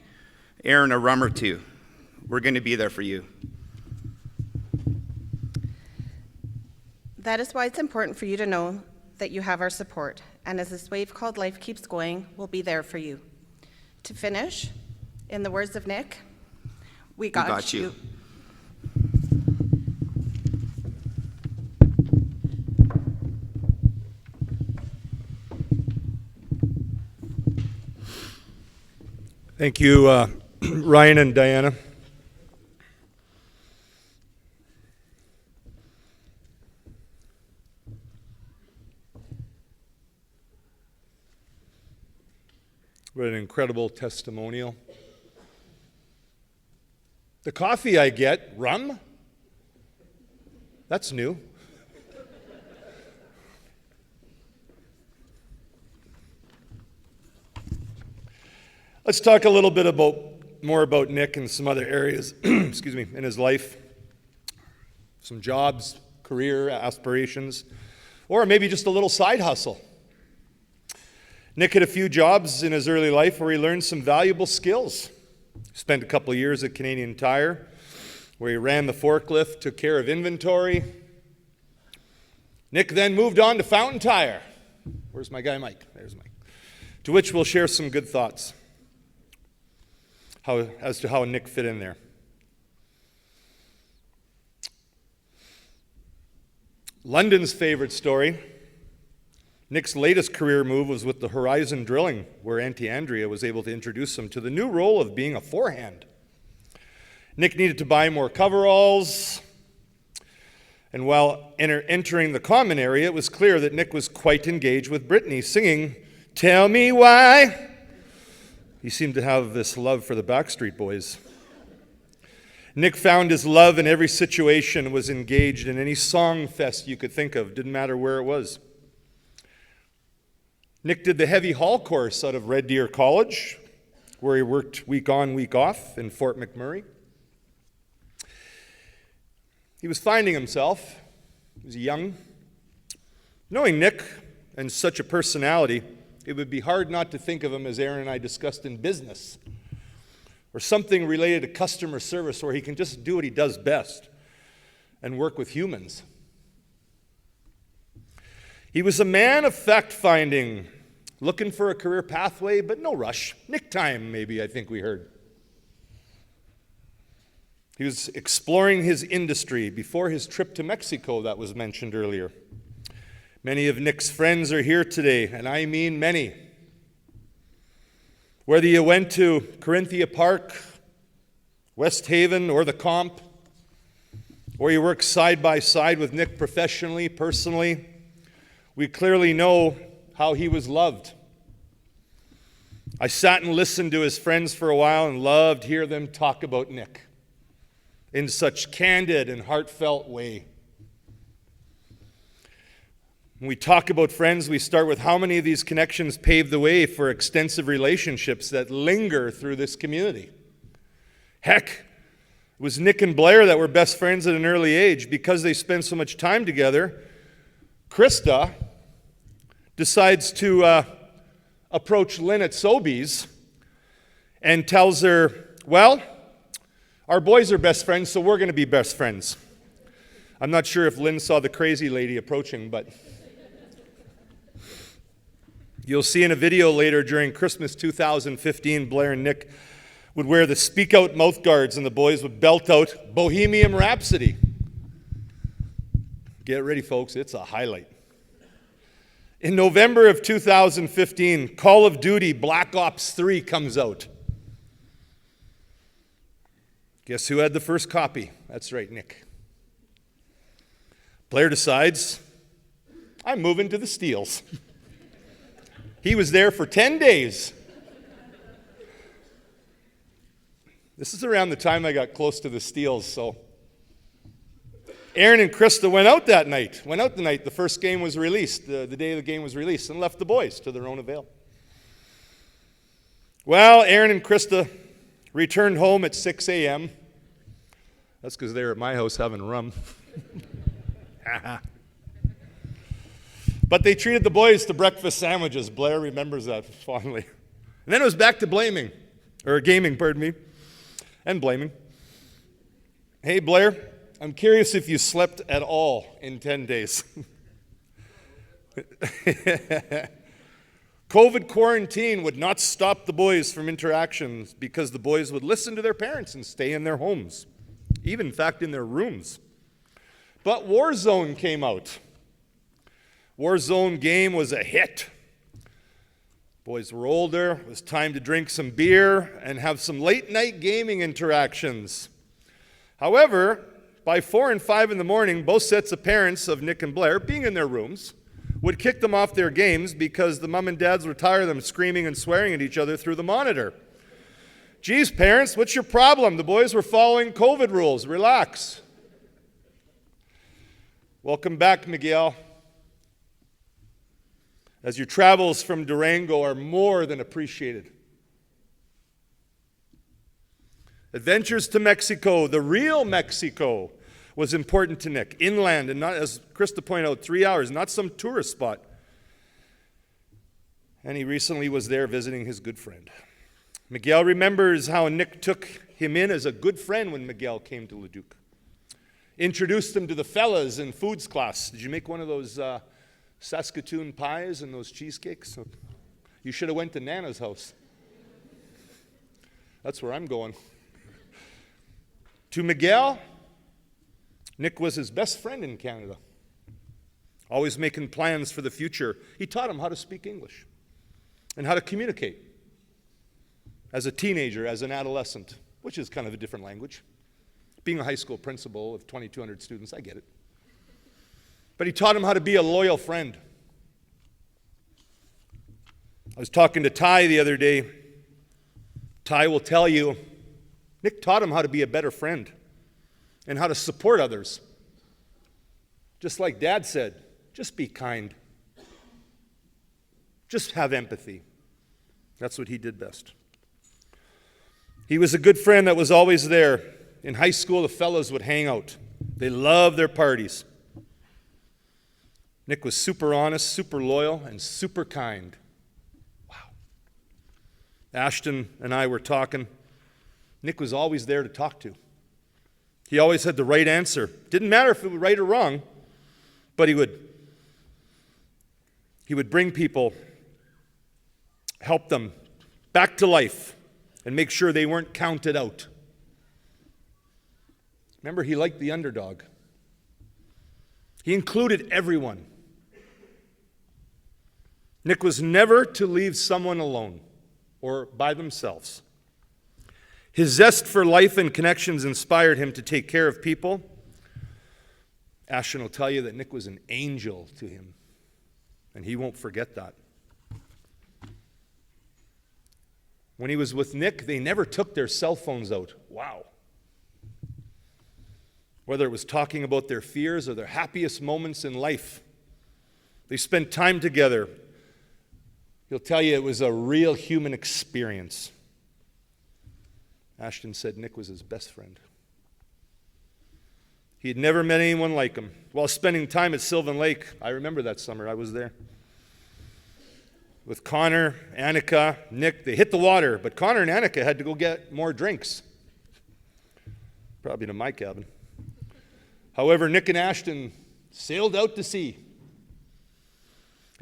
Aaron, a rum or two, we're going to be there for you. That is why it's important for you to know that you have our support, and as this wave called life keeps going, we'll be there for you. To finish, in the words of Nick, we got you. Thank you, Ryan and Diana. What an incredible testimonial. The coffee I get, rum? That's new. Let's talk a little bit more about Nick and some other areas, excuse me, in his life. Some jobs, career aspirations, or maybe just a little side hustle. Nick had a few jobs in his early life where he learned some valuable skills. Spent a couple of years at Canadian Tire, where he ran the forklift, took care of inventory. Nick then moved on to Fountain Tire. Where's my guy Mike? There's Mike. To which we'll share some good thoughts as to how Nick fit in there. London's favorite story. Nick's latest career move was with the Horizon Drilling, where Auntie Andrea was able to introduce him to the new role of being a forehand. Nick needed to buy more coveralls, and while entering the common area, it was clear that Nick was quite engaged with Brittany, singing, "Tell Me Why." He seemed to have this love for the Backstreet Boys. Nick found his love in every situation and was engaged in any song fest you could think of, didn't matter where it was. Nick did the heavy haul course out of Red Deer College, where he worked week on, week off in Fort McMurray. He was finding himself. He was young. Knowing Nick and such a personality, it would be hard not to think of him, as Aaron and I discussed, in business or something related to customer service where he can just do what he does best and work with humans. He was a man of fact-finding, looking for a career pathway, but no rush. Nick time, maybe, I think we heard. He was exploring his industry before his trip to Mexico that was mentioned earlier. Many of Nick's friends are here today, and I mean many. Whether you went to Corinthia Park, West Haven, or the Comp, or you work side by side with Nick professionally, personally, we clearly know how he was loved. I sat and listened to his friends for a while and loved to hear them talk about Nick in such candid and heartfelt way. When we talk about friends, we start with how many of these connections paved the way for extensive relationships that linger through this community. Heck, it was Nick and Blair that were best friends at an early age. Because they spent so much time together, Krista decides to approach Lynn at Sobeys and tells her, well, our boys are best friends, so we're going to be best friends. I'm not sure if Lynn saw the crazy lady approaching, but you'll see in a video later during Christmas 2015, Blair and Nick would wear the Speak Out mouth guards and the boys would belt out Bohemian Rhapsody. Get ready, folks, it's a highlight. In November of 2015, Call of Duty Black Ops 3 comes out. Guess who had the first copy? That's right, Nick. Blair decides, I'm moving to the Steeles. He was there for 10 days. This is around the time I got close to the Steeles, so Aaron and Krista went out the night the first game was released, the day the game was released, and left the boys to their own avail. Well, Aaron and Krista returned home at 6 a.m. That's because they were at my house having rum. But they treated the boys to breakfast sandwiches. Blair remembers that fondly. And then it was back to gaming, and blaming. Hey, Blair, I'm curious if you slept at all in 10 days. COVID quarantine would not stop the boys from interactions because the boys would listen to their parents and stay in their homes, even, in fact, in their rooms. But Warzone came out. Warzone game was a hit. Boys were older. It was time to drink some beer and have some late-night gaming interactions. However, by 4 and 5 in the morning, both sets of parents of Nick and Blair, being in their rooms, would kick them off their games because the mom and dads were tired of them screaming and swearing at each other through the monitor. Geez, parents, what's your problem? The boys were following COVID rules. Relax. Welcome back, Miguel. As your travels from Durango are more than appreciated. Adventures to Mexico, the real Mexico, was important to Nick. Inland, and not, as Krista pointed out, 3 hours, not some tourist spot. And he recently was there visiting his good friend. Miguel remembers how Nick took him in as a good friend when Miguel came to Leduc. Introduced him to the fellas in foods class. Did you make one of those Saskatoon pies and those cheesecakes? You should have went to Nana's house. That's where I'm going. To Miguel, Nick was his best friend in Canada, always making plans for the future. He taught him how to speak English and how to communicate as a teenager, as an adolescent, which is kind of a different language. Being a high school principal of 2,200 students, I get it. But he taught him how to be a loyal friend. I was talking to Ty the other day. Ty will tell you, Nick taught him how to be a better friend and how to support others. Just like Dad said, just be kind. Just have empathy. That's what he did best. He was a good friend that was always there. In high school, the fellows would hang out. They loved their parties. Nick was super honest, super loyal, and super kind. Wow. Ashton and I were talking. Nick was always there to talk to. He always had the right answer. Didn't matter if it was right or wrong, but he would bring people, help them back to life, and make sure they weren't counted out. Remember, he liked the underdog. He included everyone. Nick was never to leave someone alone or by themselves. His zest for life and connections inspired him to take care of people. Ashton will tell you that Nick was an angel to him, and he won't forget that. When he was with Nick, they never took their cell phones out. Wow. Whether it was talking about their fears or their happiest moments in life, they spent time together. He'll tell you it was a real human experience. Ashton said Nick was his best friend. He had never met anyone like him. While spending time at Sylvan Lake, I remember that summer, I was there. With Connor, Annika, Nick, they hit the water, but Connor and Annika had to go get more drinks. Probably to my cabin. However, Nick and Ashton sailed out to sea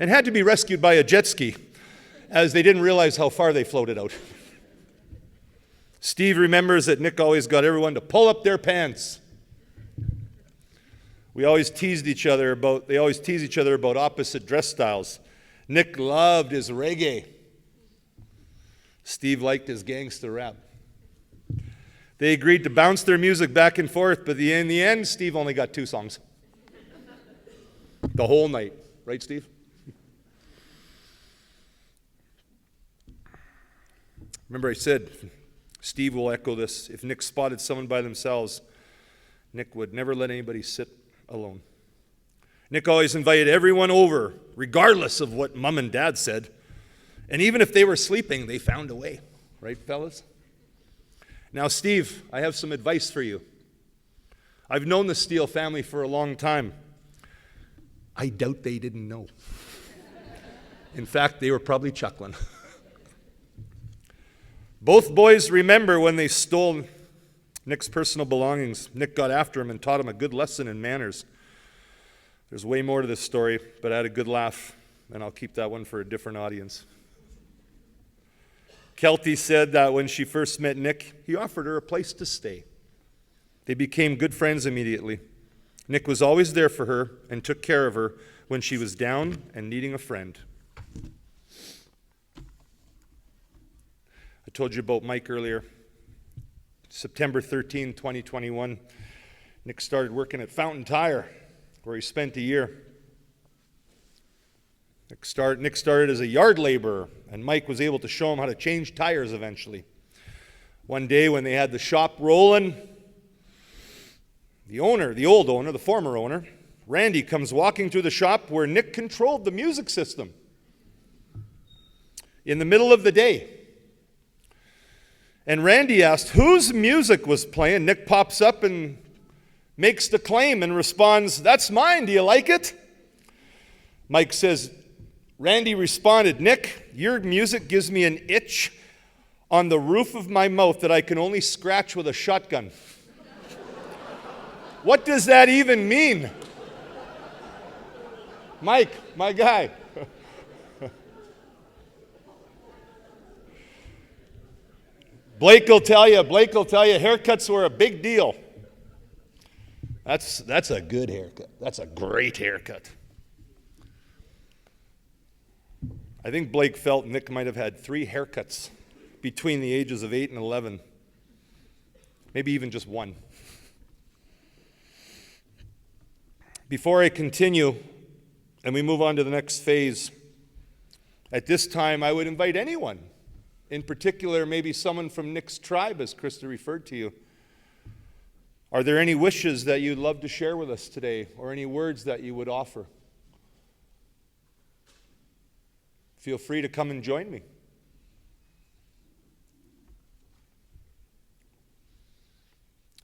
and had to be rescued by a jet ski, as they didn't realize how far they floated out. Steve remembers that Nick always got everyone to pull up their pants. They always teased each other about opposite dress styles. Nick loved his reggae. Steve liked his gangster rap. They agreed to bounce their music back and forth, but in the end, Steve only got 2 songs. The whole night. Right, Steve? Remember I said, Steve will echo this, if Nick spotted someone by themselves, Nick would never let anybody sit alone. Nick always invited everyone over, regardless of what mom and dad said. And even if they were sleeping, they found a way. Right, fellas? Now, Steve, I have some advice for you. I've known the Steele family for a long time. I doubt they didn't know. In fact, they were probably chuckling. Both boys remember when they stole Nick's personal belongings. Nick got after him and taught him a good lesson in manners. There's way more to this story, but I had a good laugh, and I'll keep that one for a different audience. Kelty said that when she first met Nick, he offered her a place to stay. They became good friends immediately. Nick was always there for her and took care of her when she was down and needing a friend. I told you about Mike earlier. September 13, 2021, Nick started working at Fountain Tire, where he spent a year. Nick started as a yard laborer, and Mike was able to show him how to change tires eventually. One day when they had the shop rolling, the former owner, Randy, comes walking through the shop where Nick controlled the music system in the middle of the day. And Randy asked whose music was playing. Nick pops up and makes the claim and responds, "That's mine, do you like it?" Mike says, Randy responded, "Nick, your music gives me an itch on the roof of my mouth that I can only scratch with a shotgun." What does that even mean? Mike, my guy. Blake will tell you, haircuts were a big deal. That's a good haircut. That's a great haircut. I think Blake felt Nick might have had 3 haircuts between the ages of 8 and 11. Maybe even just 1. Before I continue and we move on to the next phase, at this time I would invite anyone, in particular maybe someone from Nick's tribe, as Krista referred to you. Are there any wishes that you'd love to share with us today, or any words that you would offer? Feel free to come and join me.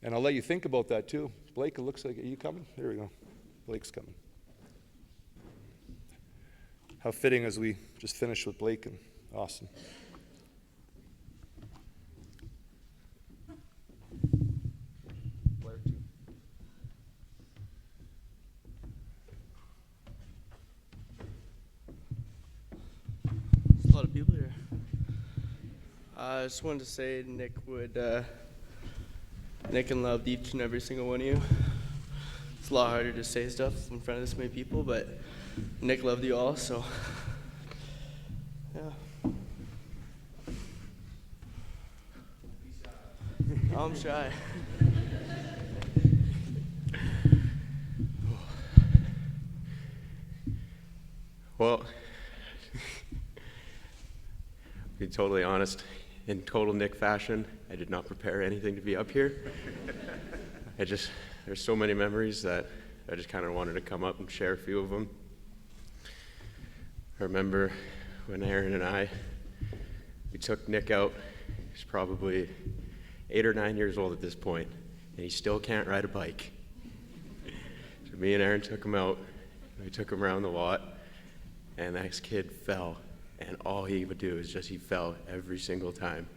And I'll let you think about that too. Blake, it looks like, are you coming? There we go. Blake's coming. How fitting as we just finished with Blake, and awesome. A lot of people here. I just wanted to say Nick and loved each and every single one of you. It's a lot harder to say stuff in front of this many people, but Nick loved you all, so yeah. I'm shy. Well, to be totally honest, in total Nick fashion, I did not prepare anything to be up here. There's so many memories that I just kind of wanted to come up and share a few of them. I remember when Aaron and we took Nick out. He's probably 8 or 9 years old at this point, and he still can't ride a bike. So me and Aaron took him out, we took him around the lot, and that kid fell. And all he would do is he fell every single time.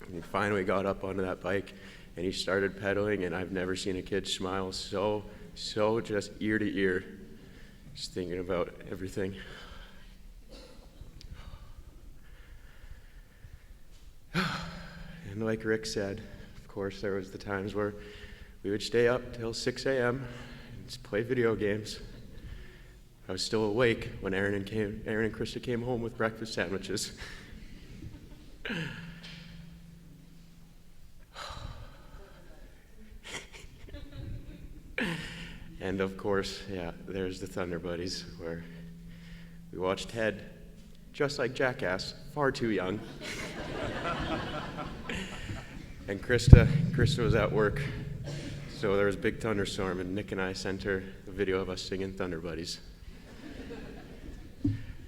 And he finally got up onto that bike and he started pedaling, and I've never seen a kid smile so just ear to ear, just thinking about everything. And like Rick said, of course, there was the times where we would stay up till 6 a.m. and just play video games. I was still awake when Aaron and Krista came home with breakfast sandwiches. And of course, yeah, there's the Thunder Buddies, where we watched Ted, just like Jackass, far too young. And Krista was at work, so there was a big thunderstorm, and Nick and I sent her a video of us singing Thunder Buddies.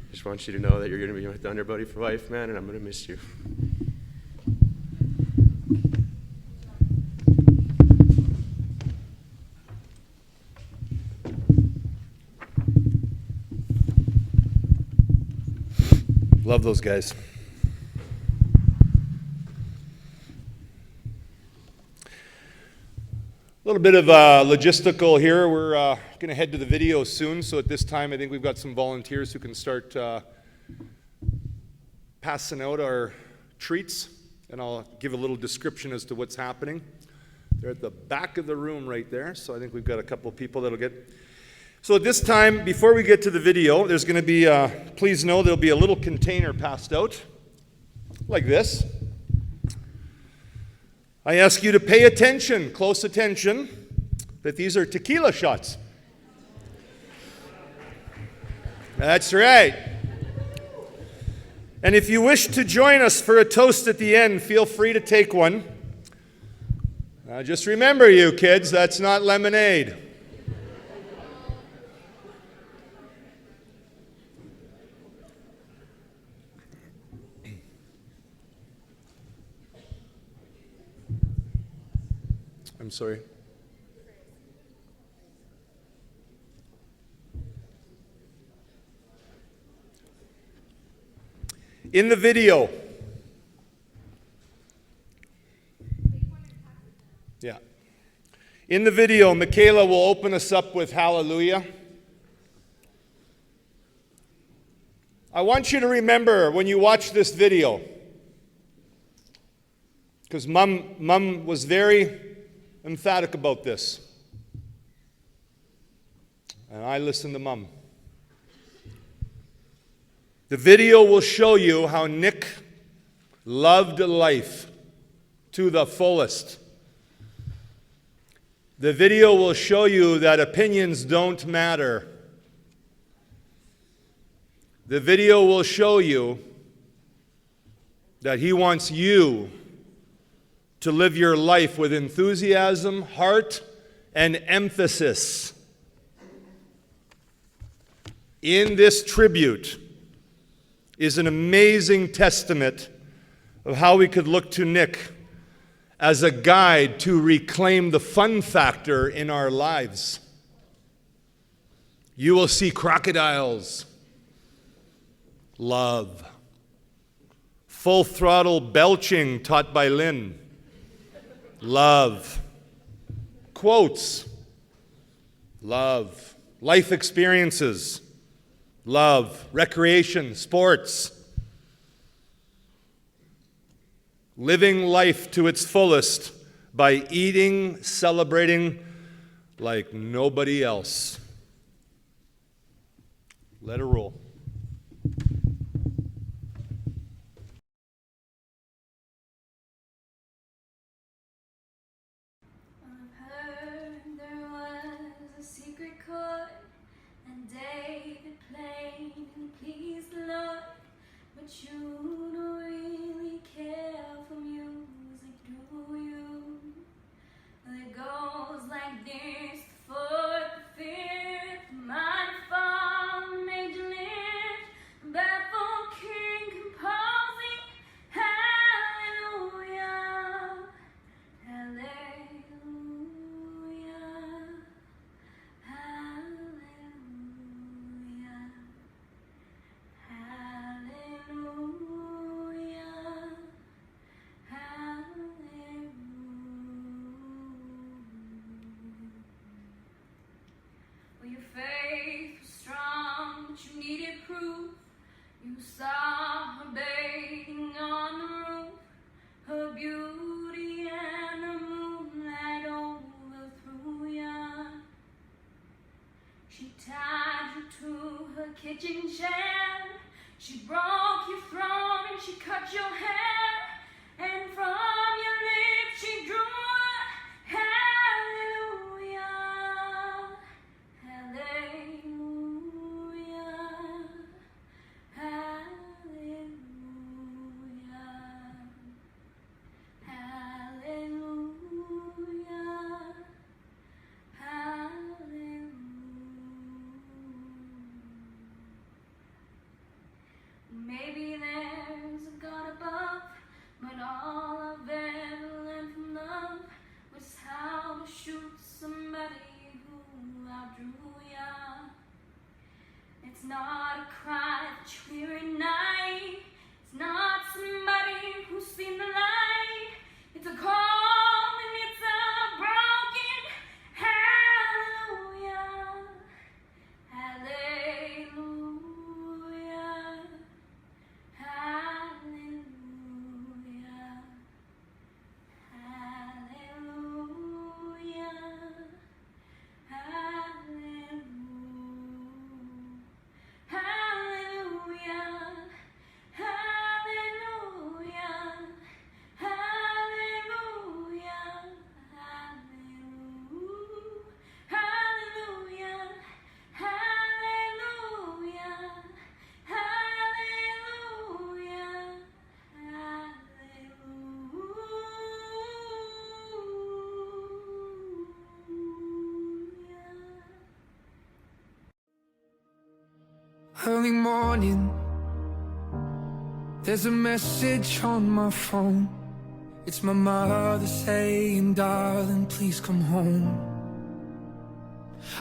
Just want you to know that you're going to be my Thunder Buddy for life, man, and I'm going to miss you. Love those guys. A little bit of logistical here. We're going to head to the video soon, so at this time I think we've got some volunteers who can start passing out our treats, and I'll give a little description as to what's happening. They're at the back of the room right there, so I think we've got a couple of people that'll get. So at this time, before we get to the video, there's going to be, please know there'll be a little container passed out, like this. I ask you to pay attention, close attention, that these are tequila shots. That's right. And if you wish to join us for a toast at the end, feel free to take one. Just remember, you kids, that's not lemonade. I'm sorry. In the video, Michaela will open us up with Hallelujah. I want you to remember when you watch this video, because Mom was very emphatic about this, and I listened to Mom. The video will show you how Nick loved life to the fullest. The video will show you that opinions don't matter. The video will show you that he wants you to live your life with enthusiasm, heart, and emphasis. In this tribute is an amazing testament of how we could look to Nick as a guide to reclaim the fun factor in our lives. You will see crocodiles, love, full throttle belching taught by Lynn, love, quotes, love, life experiences, love, recreation, sports, living life to its fullest by eating, celebrating like nobody else. Let it roll. There was a secret chord, and David played and pleased the Lord, but you don't really care for music, do you? Well, it goes like this: the fourth, the fifth, the minor fall, the major lift, the baffled king composing, hallelujah, hallelujah. Well, your faith was strong, but you needed proof. You saw her bathing on the roof, her beauty and the moonlight overthrew ya. She tied you to her kitchen chair, she broke your throne and she cut your hair, and from your lips she drew a hallelujah, hallelujah, hallelujah, hallelujah, hallelujah. Maybe there's a God above, but all I've ever learned from love was how to shoot somebody who outdrew ya. It's not a cry that you hear at night, it's not somebody who's seen the light, it's a call and it's a broken hallelujah, hallelujah. Hallelujah, hallelujah, hallelujah, hallelujah, hallelujah. Early morning, there's a message on my phone. It's my mother saying, darling, please come home.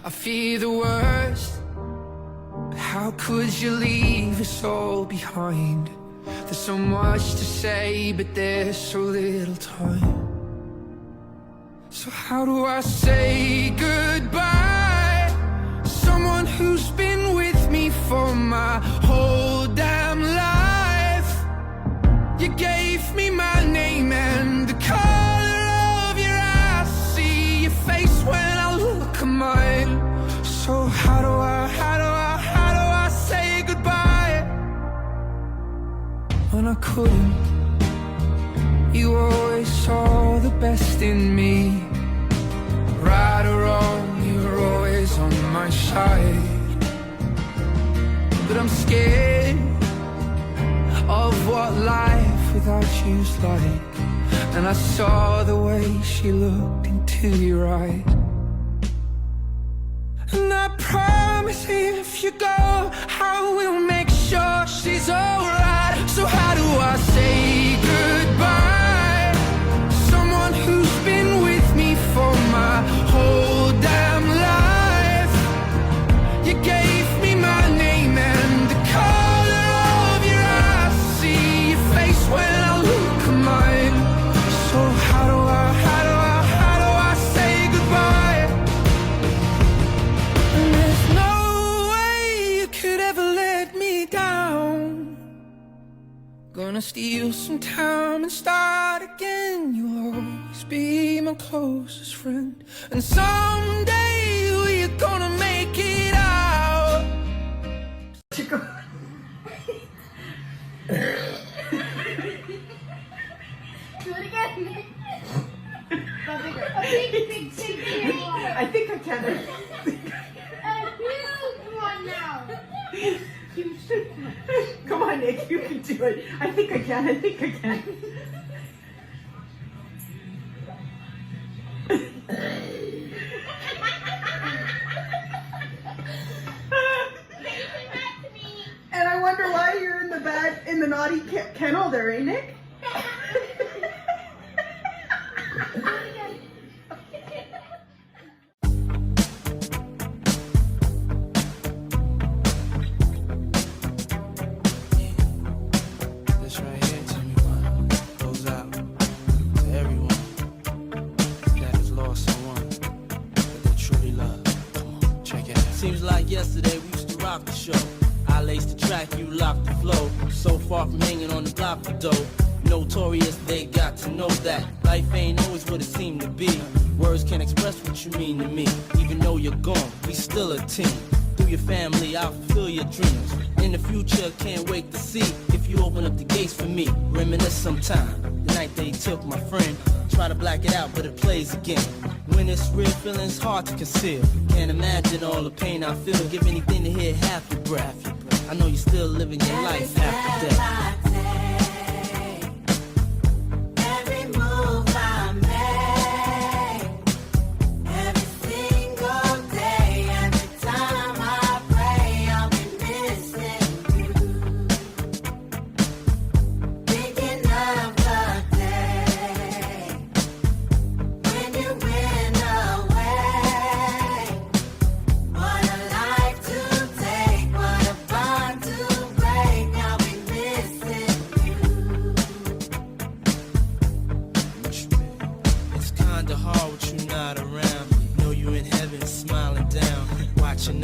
I fear the worst, but how could you leave us all behind? There's so much to say, but there's so little time. So how do I say goodbye? Someone who's been with me for my whole damn life. You gave me my name and the color of your eyes. See your face when I look at mine. So how do I say goodbye? When I couldn't, you always saw the best in me. Right or wrong, you were always on my side. But I'm scared of what life without you's like. And I saw the way she looked into your eyes. And I promise if you go, I will make sure she's alright. So how do I say goodbye? Someone who's been with me for my whole damn life. You gave me my name and the color of your eyes. See your face when I look at mine. So how do I say goodbye? And there's no way you could ever let me down. Gonna steal some time and start again. You'll always be my closest friend. And someday we're gonna make it out. Do it again. I think I can. A huge one now. Come on, Nick, you can do it. I think I can. And I wonder why you're in the naughty kennel there, eh, Nick? This right here, tell me what goes out to everyone that has lost someone that they truly love. Come on, check it out. Seems like yesterday we used to rock the show. I laced the track, you locked the flow. So far from hanging on the block for dough. Notorious, they got to know that life ain't always what it seemed to be. Words can't express what you mean to me. Even though you're gone, we still a team. Through your family, I'll fulfill your dreams. In the future, can't wait to see if you open up the gates for me. Reminisce sometime, the night they took my friend. Try to black it out, but it plays again. When it's real, feeling's hard to conceal. Can't imagine all the pain I feel. Give anything to hear half your breath. I know you're still living your life after death.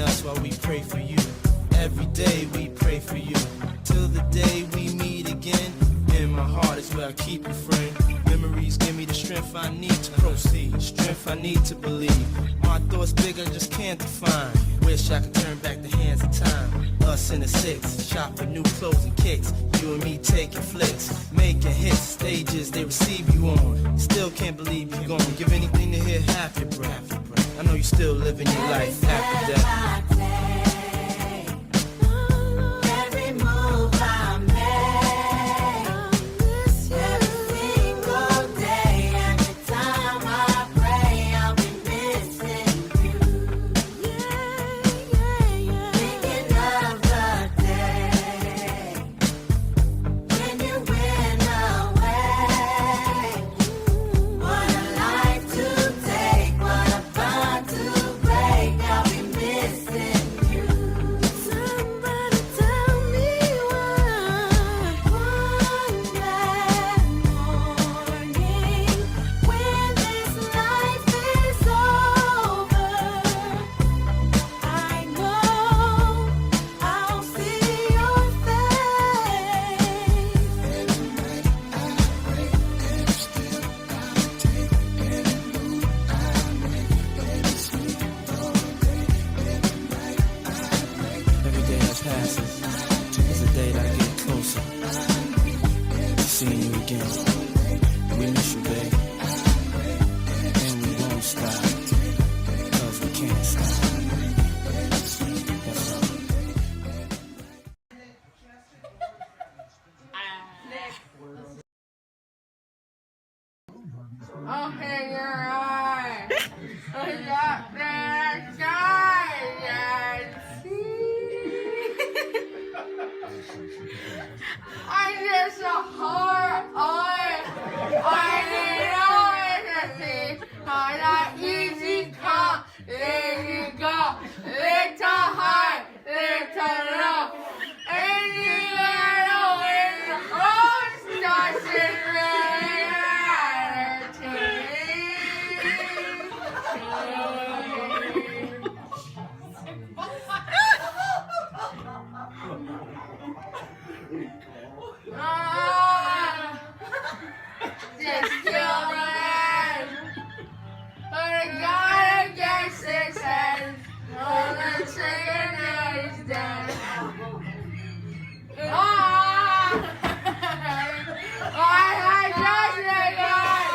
Us while we pray for you. Every day we pray for you. Till the day we meet again. In my heart is where I keep you, friend. Memories give me the strength I need to proceed. Strength I need to believe. My thoughts big, I just can't define. Wish I could turn back the hands of time. Us in the six, shop for new clothes and kicks. You and me taking flicks, making hits, stages they receive you on. Still can't believe you're gone. Give anything to hear half your breath. I know you're still living your life after death. Every move I make, every single day, every time I pray, I'll be missing you. Thinking of the seeing you again. We miss you, babe. And we won't stop, 'cause we can't stop. That's all. Okay, you're right. We got that guy. I'm just a hard I know it. On that easy come, easy go. Lift a high, lift a low. And you gotta win the whole doesn't really matter to me. Just children, but I gotta get 6 heads. Oh, the chicken is dead. I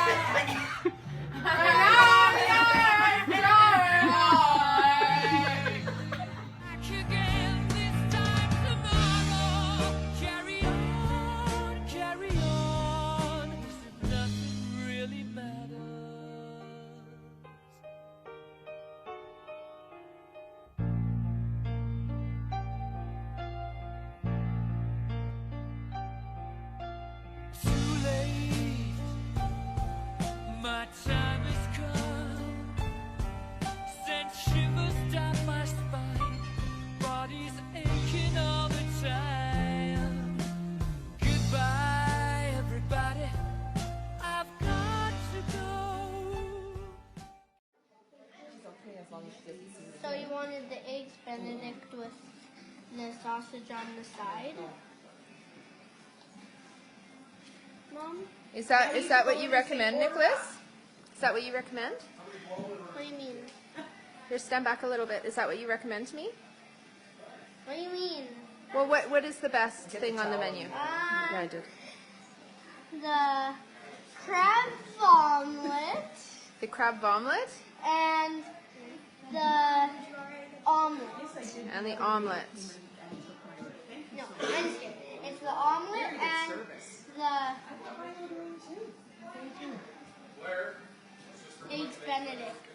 just Carry on, as if nothing really matters. Too late, my time has come. Sent shivers down my spine, body's aching all the time. Goodbye, everybody, I've got to go. So you wanted the eggs Benedict with the sausage on the side? Mom? Is that what you recommend, Nicholas? Is that what you recommend? What do you mean? Here, stand back a little bit. Is that what you recommend to me? What do you mean? Well, what is the best thing on the menu? Yeah, I did. The crab omelet The crab omelet and the omelet. and the omelet. No, I'm just kidding. It's the omelet and the eggs Benedict.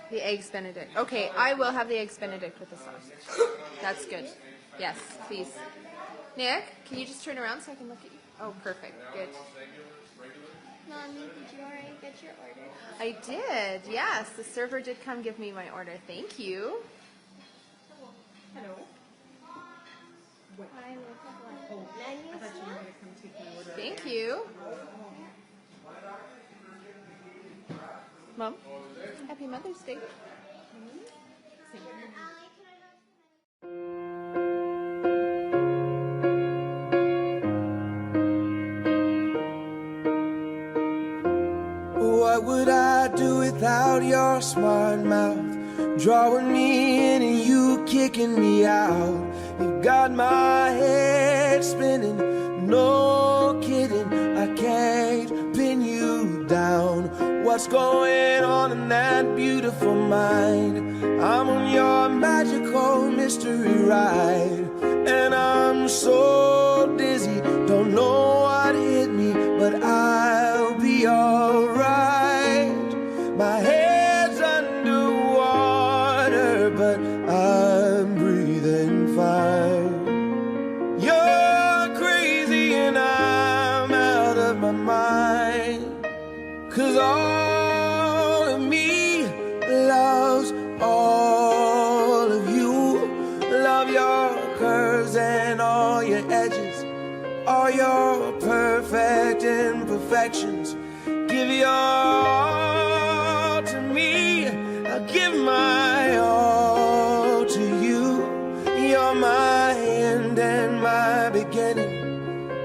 The eggs Benedict. Okay, I will have the eggs Benedict with the sausage. That's good. Yes, please. Nick, can you just turn around so I can look at you? Oh, perfect. Good. Mommy, did you already get your order? I did. Yes, the server did come give me my order. Thank you. Hello. I will have what? Menu stuff? Thank you. Mom, happy Mother's Day. What would I do without your smart mouth? Drawing me in and you kicking me out. You've got my head spinning, no kidding. I can't pin you down. What's going on in that beautiful mind? I'm on your magical mystery ride, and I'm so dizzy, don't know what hit me, but I'll be alright. My head's underwater, but I'm breathing fine. You're crazy and I'm out of my mind, 'cause all of me loves all of you. Love your curves and all your edges, all your perfect imperfections. Give your all to me, I'll give my all to you. You're my end and my beginning.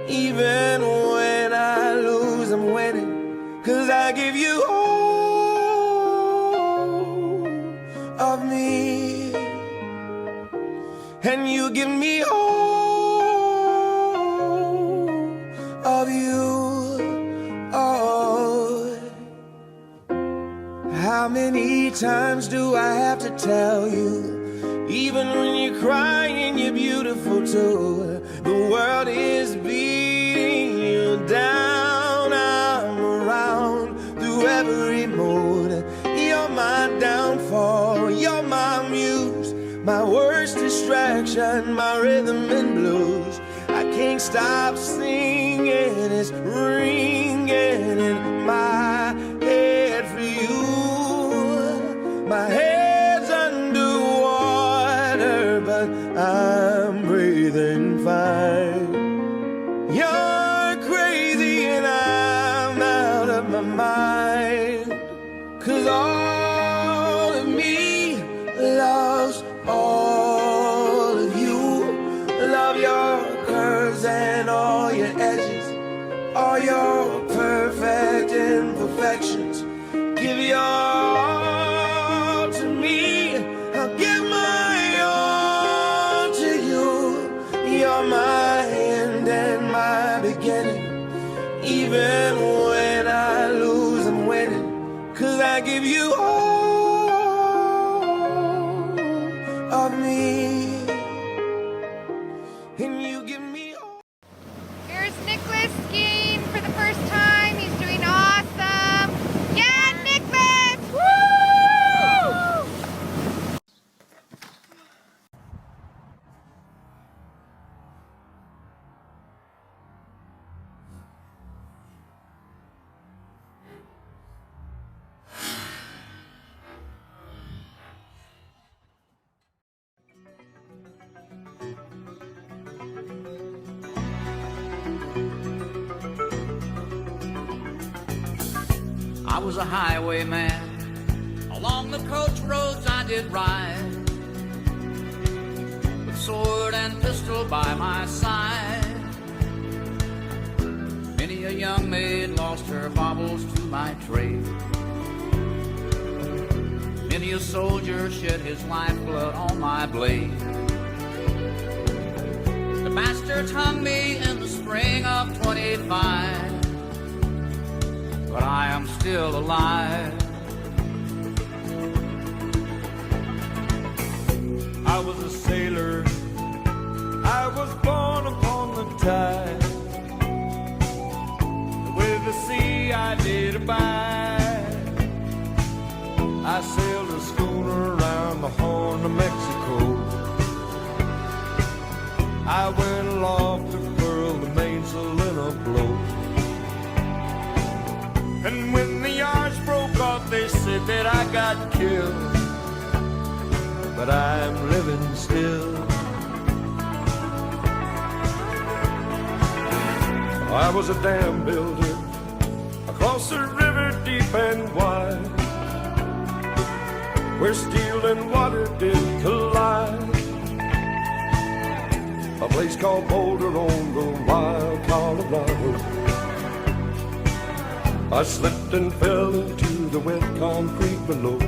Even when I lose, I'm winning, 'cause I give you all of me, and you give me all of you. How many times do I have to tell you? Even when you're crying, you're beautiful too. The world is beating you down. I'm around through every mood. You're my downfall, you're my muse, my worst distraction, my rhythm and blues. I can't stop singing, it's ringing in my head for you. My head's underwater, but I'm breathing fine. You're crazy and I'm out of my mind. 'Cause all of me loves all of you. Love your curves and all your edges, all your perfect imperfections. Give your all to me, I'll give my all to you. You're my end and my beginning. Even when I lose, I'm winning. 'Cause I give you all of me, and you give me all. Here's Niklas skiing for the first time. He's doing awesome. Yeah, Niklas! Woo! I was a highwayman. Along the coach roads I did ride, with sword and pistol by my side. Many a young maid lost her baubles to my trade. Many a soldier shed his lifeblood on my blade. The bastards hung me in the spring of 25, but I am still alive. I was a sailor, I was born upon the tide. With the sea I did abide. I sailed a schooner around the Horn of Mexico. I went aloft to furl the mainsail in a blow. And when the yards broke off, they said that I got killed. But I'm living still. I was a dam builder across the river deep and wide, where steel and water did collide. A place called Boulder on the wild Colorado. I slipped and fell into the wet concrete below.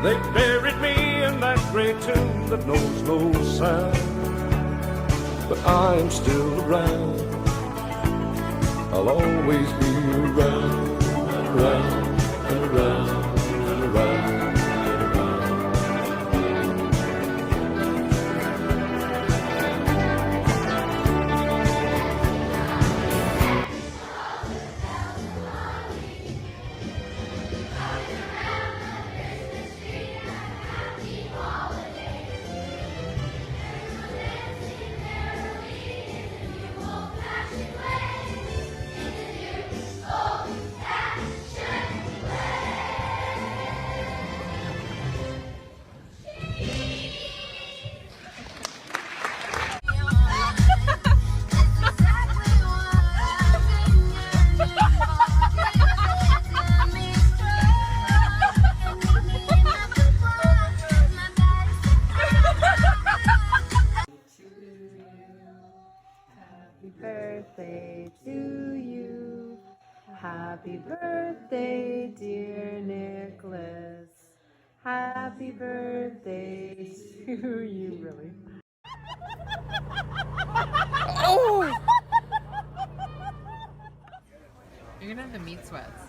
They buried me in that great tomb that knows no sound. But I am still around. I'll always be around, around, and around, and around. Birthday to you. Happy birthday, dear Niklas. Happy birthday to you, really. Oh! You're gonna have the meat sweats.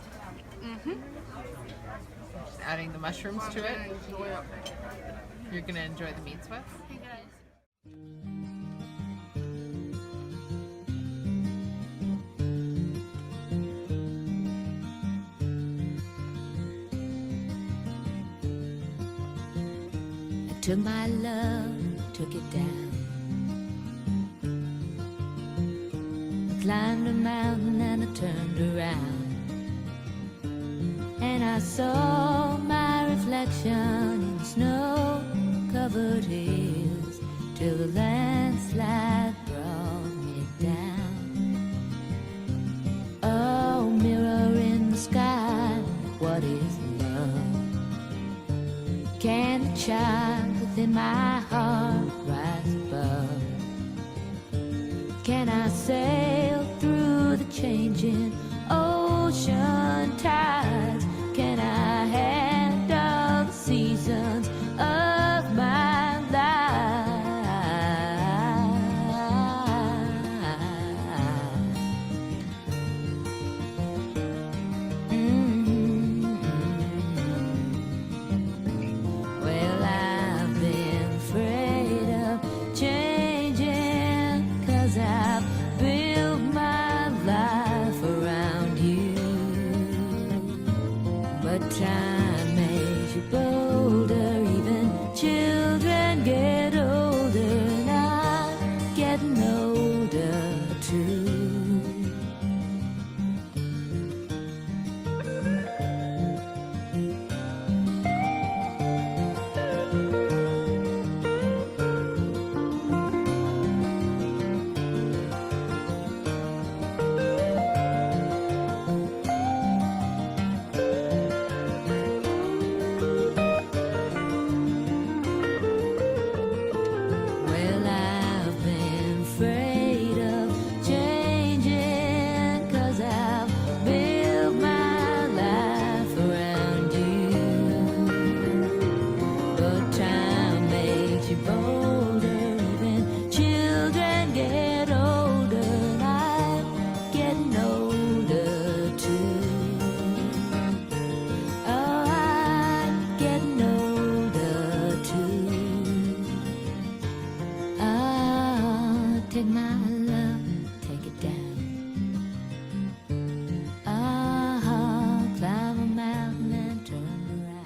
Adding the mushrooms to it. You're gonna enjoy the meat sweats. Hey guys. I took my love, took it down. I climbed a mountain and I turned around. And I saw my reflection in snow-covered hills till the landslide brought me down. Oh, mirror in the sky, what is love? Can the child within my heart rise above? Can I sail through the changing ocean tides? Can I handle the seasons of my Well, I've been afraid of changing, 'cause I've built my life around you. But time makes you bolder, even children get older, and I'm getting older too. Well, I've been afraid of changing, 'cause I've built my life around you. But time makes you bolder, even children get older, and I'm getting older too. Oh, I'm getting older too. Oh, take my love, take it down. Oh, climb a mountain and turn around.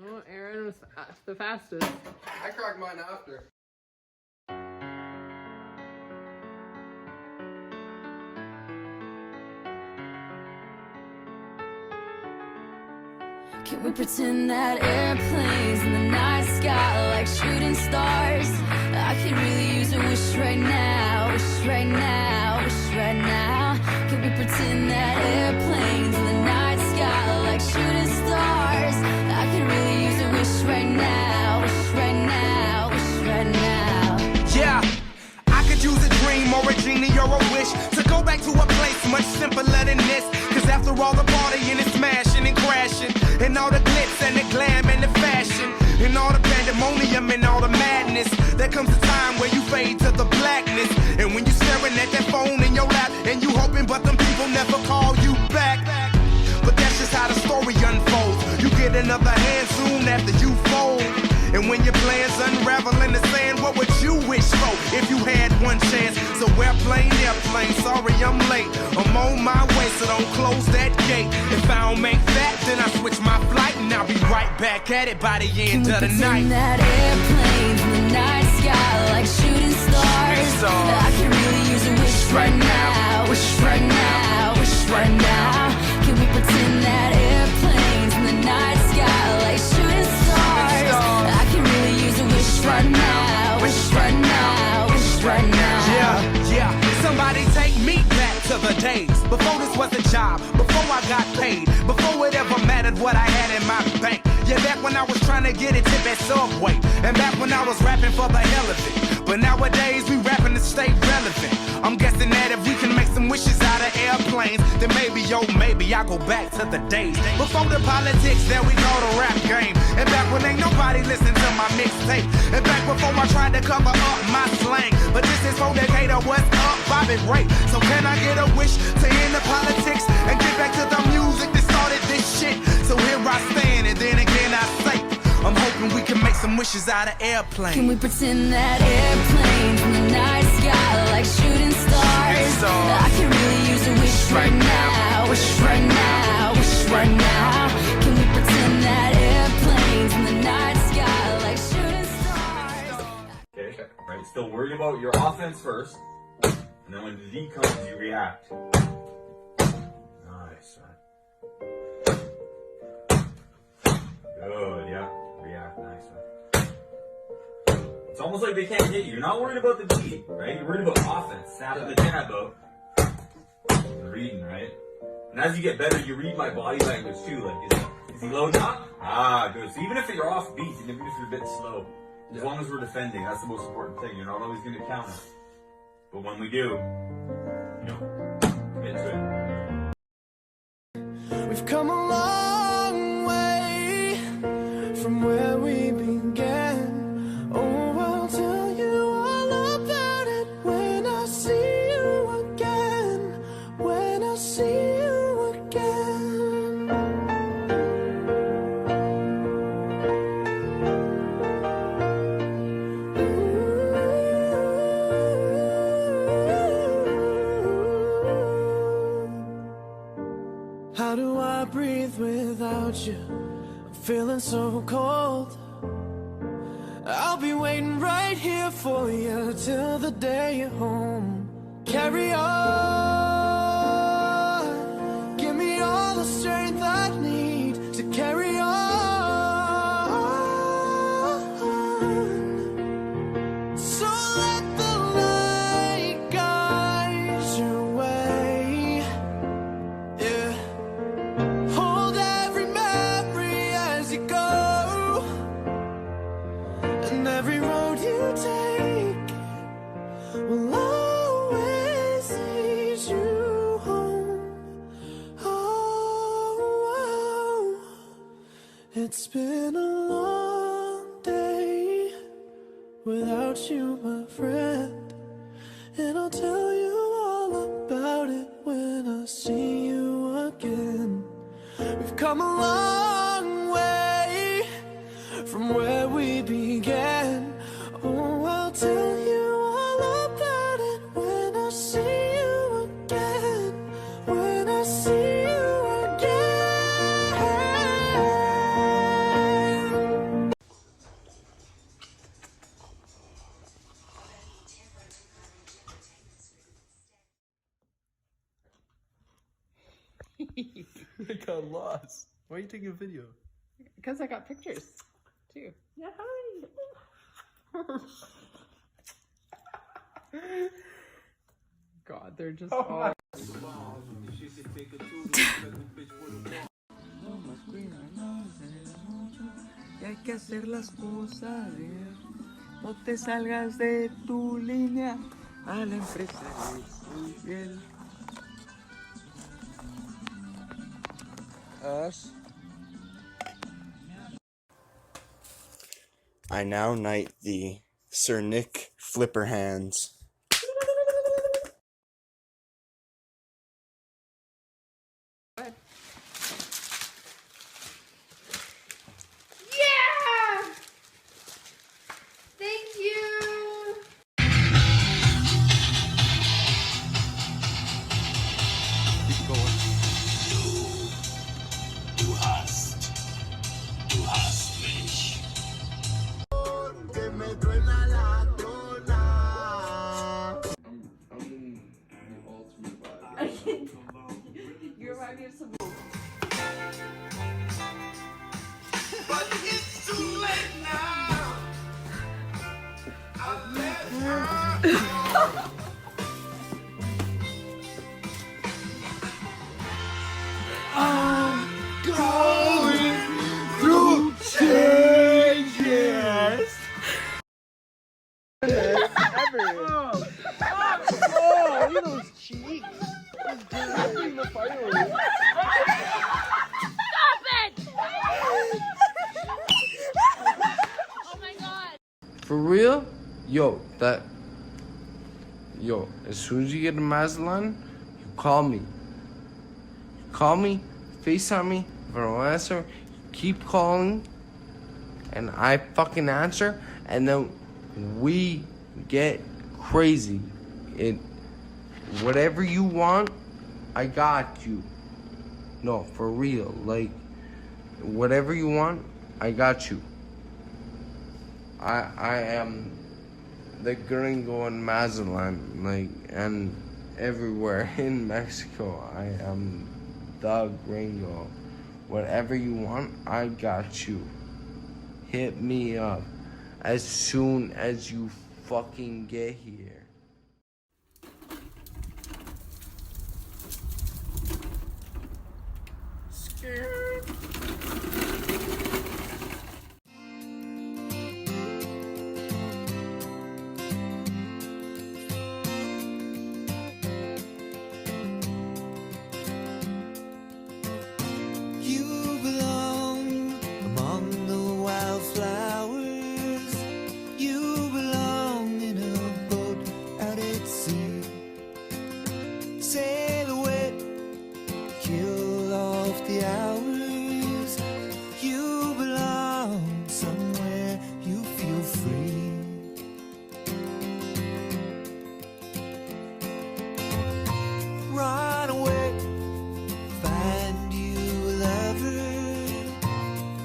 Oh, Aaron was the fastest. I cracked mine after. Can we pretend that airplanes in the night sky like shooting stars? I could really use a wish right now, wish right now, wish right now. Can we pretend that airplanes in the night sky like shooting stars? I could really use a wish right now, wish right now, wish right now. Yeah, I could use a dream or a genie or a wish to go back to a place much simpler than this. 'Cause after all the partying and smashing and crashing, and all the glitz and the glam and the fashion, and all the pandemonium and all the madness, there comes a time where you fade to the blackness. And when you staring at that phone in your lap, and you hoping but them people never call you back. But that's just how the story unfolds. You get another hand soon after you fold. And when your plans unravel in the sand, what would you wish for if you had one chance? So airplane, sorry I'm late. I'm on my way, so don't close that gate. If I don't make that, then I switch my flight, and I'll be right back at it by the end of the night. That airplanes in the night sky like shooting stars. I can really use a wish right now, wish right now, wish right now. Can we pretend that airplanes in the night sky like shooting stars? I can really use a wish right now, wish right now, wish right now. Yeah, somebody take me back to the days before this was a job, before I got paid, before it ever mattered what I had in my bank. Yeah, back when I was trying to get a tip at Subway, And back when I was rapping for the hell of it. But nowadays we rapping to stay relevant. I'm guessing that if we can make some wishes out of airplanes, then maybe, yo, maybe I go back to the days before the politics that we call the rap game. And back when ain't nobody listened to my mixtape. And back before I tried to cover up my slang. But this is for Decatur, what's up, Bobby Ray. So can I get a wish to end the politics and get back to the music that started this shit? So here I stand, and then again I say, I'm hoping we can make some wishes out of airplanes. Can we pretend that airplanes in the night sky like shooting stars? I can really use a wish right now, wish right now, wish right now. Can we pretend that airplanes in the night sky like shooting stars? Okay, right, still worried about your offense first, and then when the D comes, you react. Nice, right? Good, yeah. React, nice, right? It's almost like they can't hit you. You're not worried about the D, right? You're worried about offense. Snapping the jab out. And reading, right? And as you get better, you read my body language too. Like, is he loading up? Ah, good. So even if you're off beat, even if you're a bit slow, as long as we're defending, that's the most important thing. You're not always going to counter. But when we do, commit to it. We've come a long way from where we began. Oh, I'll tell you all about it when I see you again. When I see you again. How do I breathe without you? I'm feeling so cold. I'll be waiting right here for you till the day you're home. Carry on. Give me all the strength I need to carry on. So let the light guide your way. Yeah. Hold every memory as you go, and every road you take will always lead you home. Oh, it's been a long day without you, my friend, and I'll tell you all about it when I see you again. We've come a long way from where we began. Oh, I'll tell you all about it when I see you again. When I see you again. I got lost. Why are you taking a video? Because I got pictures, too. Yeah, hi. God, they're just all... Y hay que hacer las cosas bien. No te salgas de tu línea. A la empresa es muy fiel. Us. I now knight thee, Sir Nick Flipperhands. Yeah! Thank you! Keep going. Du hast mich. You remind me of some... But it's too late now. I've let her go. I'm going through changes. For real? Yo, as soon as you get to Mazatlan, you call me. Call me, FaceTime me. If I don't answer, keep calling, and I fucking answer, and then we get crazy. Whatever you want, I got you. No, for real. Like, whatever you want, I got you. I am the gringo in Mazatlan, like, and everywhere in Mexico. I am the gringo. Whatever you want, I got you. Hit me up as soon as you fucking get here. You belong among the wildflowers. You belong in a boat out at sea. Sail away, kill off the hours. You belong somewhere you feel free. Run away, find you a lover.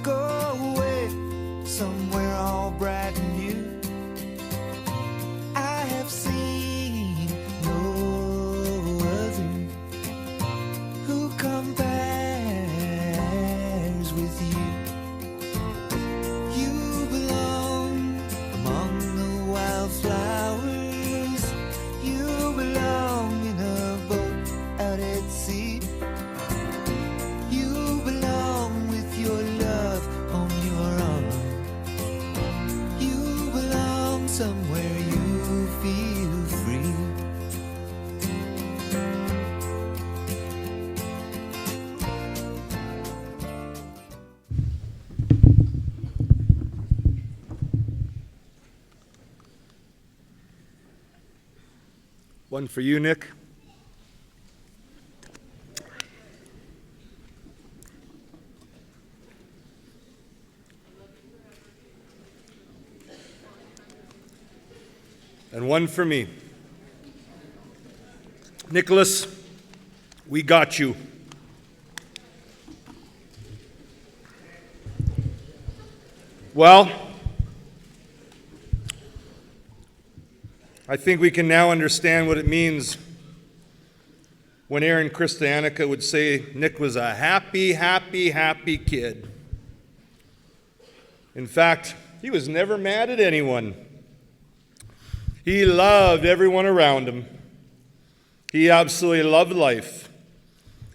Go away, somewhere all bright and new. I have seen no other who compares with you. You belong among the wildflowers. You belong in a boat out at sea. You belong with your love on your arm. You belong somewhere you feel free. One for you, Nick. And one for me. Nicholas, we got you. Well, I think we can now understand what it means when Aaron Christianica would say Nick was a happy, happy, happy kid. In fact, he was never mad at anyone. He loved everyone around him. He absolutely loved life.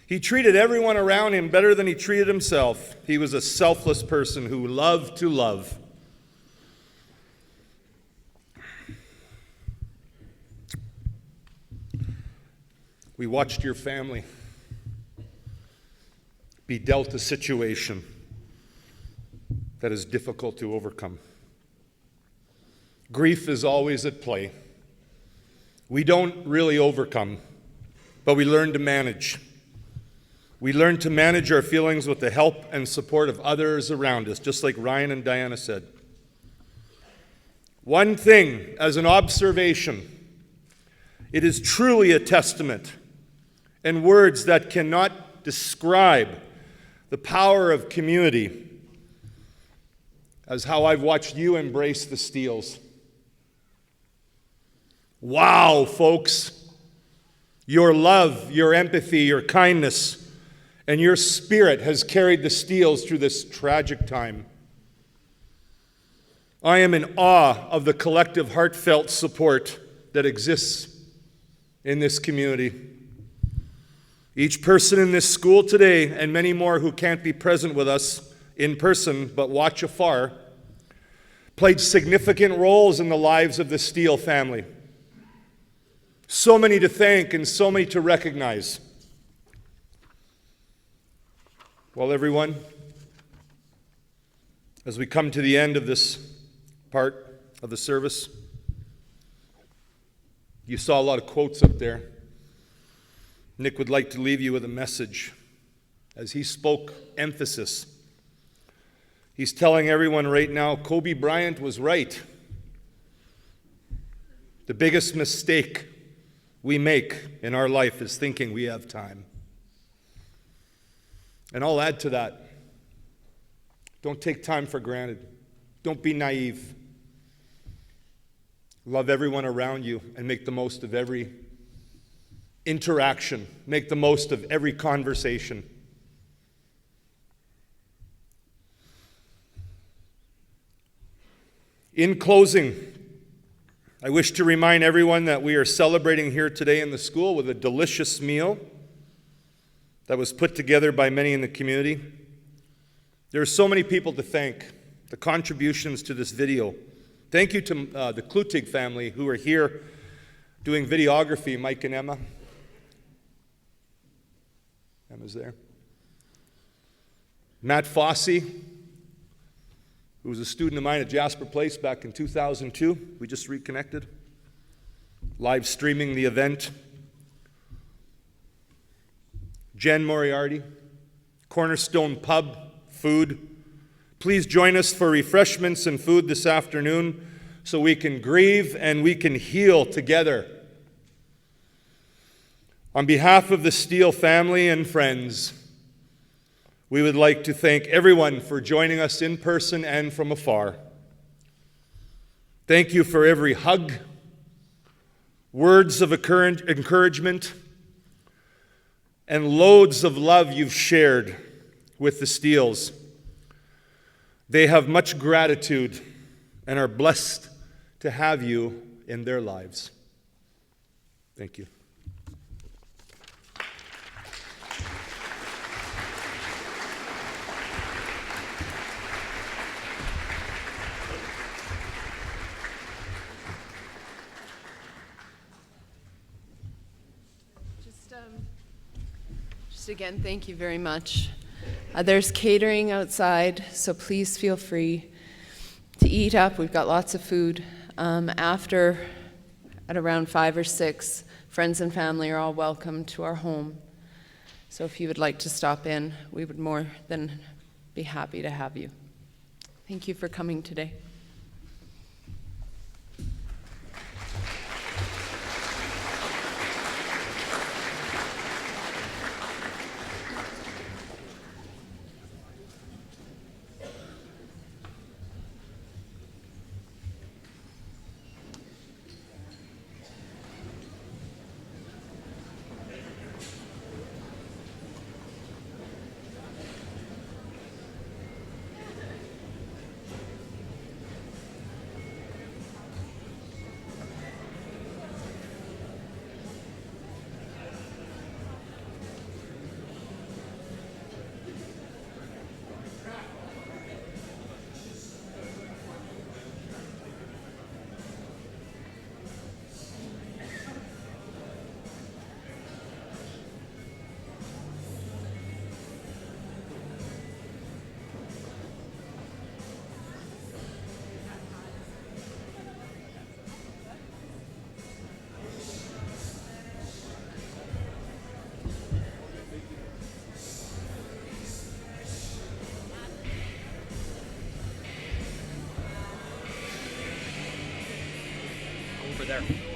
He treated everyone around him better than he treated himself. He was a selfless person who loved to love. We watched your family be dealt a situation that is difficult to overcome. Grief is always at play. We don't really overcome, but we learn to manage. We learn to manage our feelings with the help and support of others around us, just like Ryan and Diana said. One thing, as an observation, it is truly a testament and words that cannot describe the power of community as how I've watched you embrace the Steeles. Wow, folks. Your love, your empathy, your kindness, and your spirit has carried the Steeles through this tragic time. I am in awe of the collective heartfelt support that exists in this community. Each person in this school today, and many more who can't be present with us in person but watch afar, played significant roles in the lives of the Steele family. So many to thank and so many to recognize. Well, everyone, as we come to the end of this part, of the service. You saw a lot of quotes up there. Nick would like to leave you with a message. As he spoke emphasis, he's telling everyone right now, Kobe Bryant was right. The biggest mistake we make in our life is thinking we have time. And I'll add to that. Don't take time for granted. Don't be naive. Love everyone around you and make the most of every interaction. Make the most of every conversation. In closing, I wish to remind everyone that we are celebrating here today in the school with a delicious meal that was put together by many in the community. There are so many people to thank. The contributions to this video. Thank you to the Klutig family who are here doing videography, Mike and Emma. Emma's there. Matt Fossey, who was a student of mine at Jasper Place back in 2002. We just reconnected. Live streaming the event. Jen Moriarty, Cornerstone Pub, food. Please join us for refreshments and food this afternoon so we can grieve and we can heal together. On behalf of the Steele family and friends, we would like to thank everyone for joining us in person and from afar. Thank you for every hug, words of encouragement, and loads of love you've shared with the Steeles. They have much gratitude and are blessed to have you in their lives. Thank you. Just again, thank you very much. There's catering outside, so please feel free to eat up. We've got lots of food. After, at around 5 or 6, friends and family are all welcome to our home. So if you would like to stop in, we would more than be happy to have you. Thank you for coming today. Over there.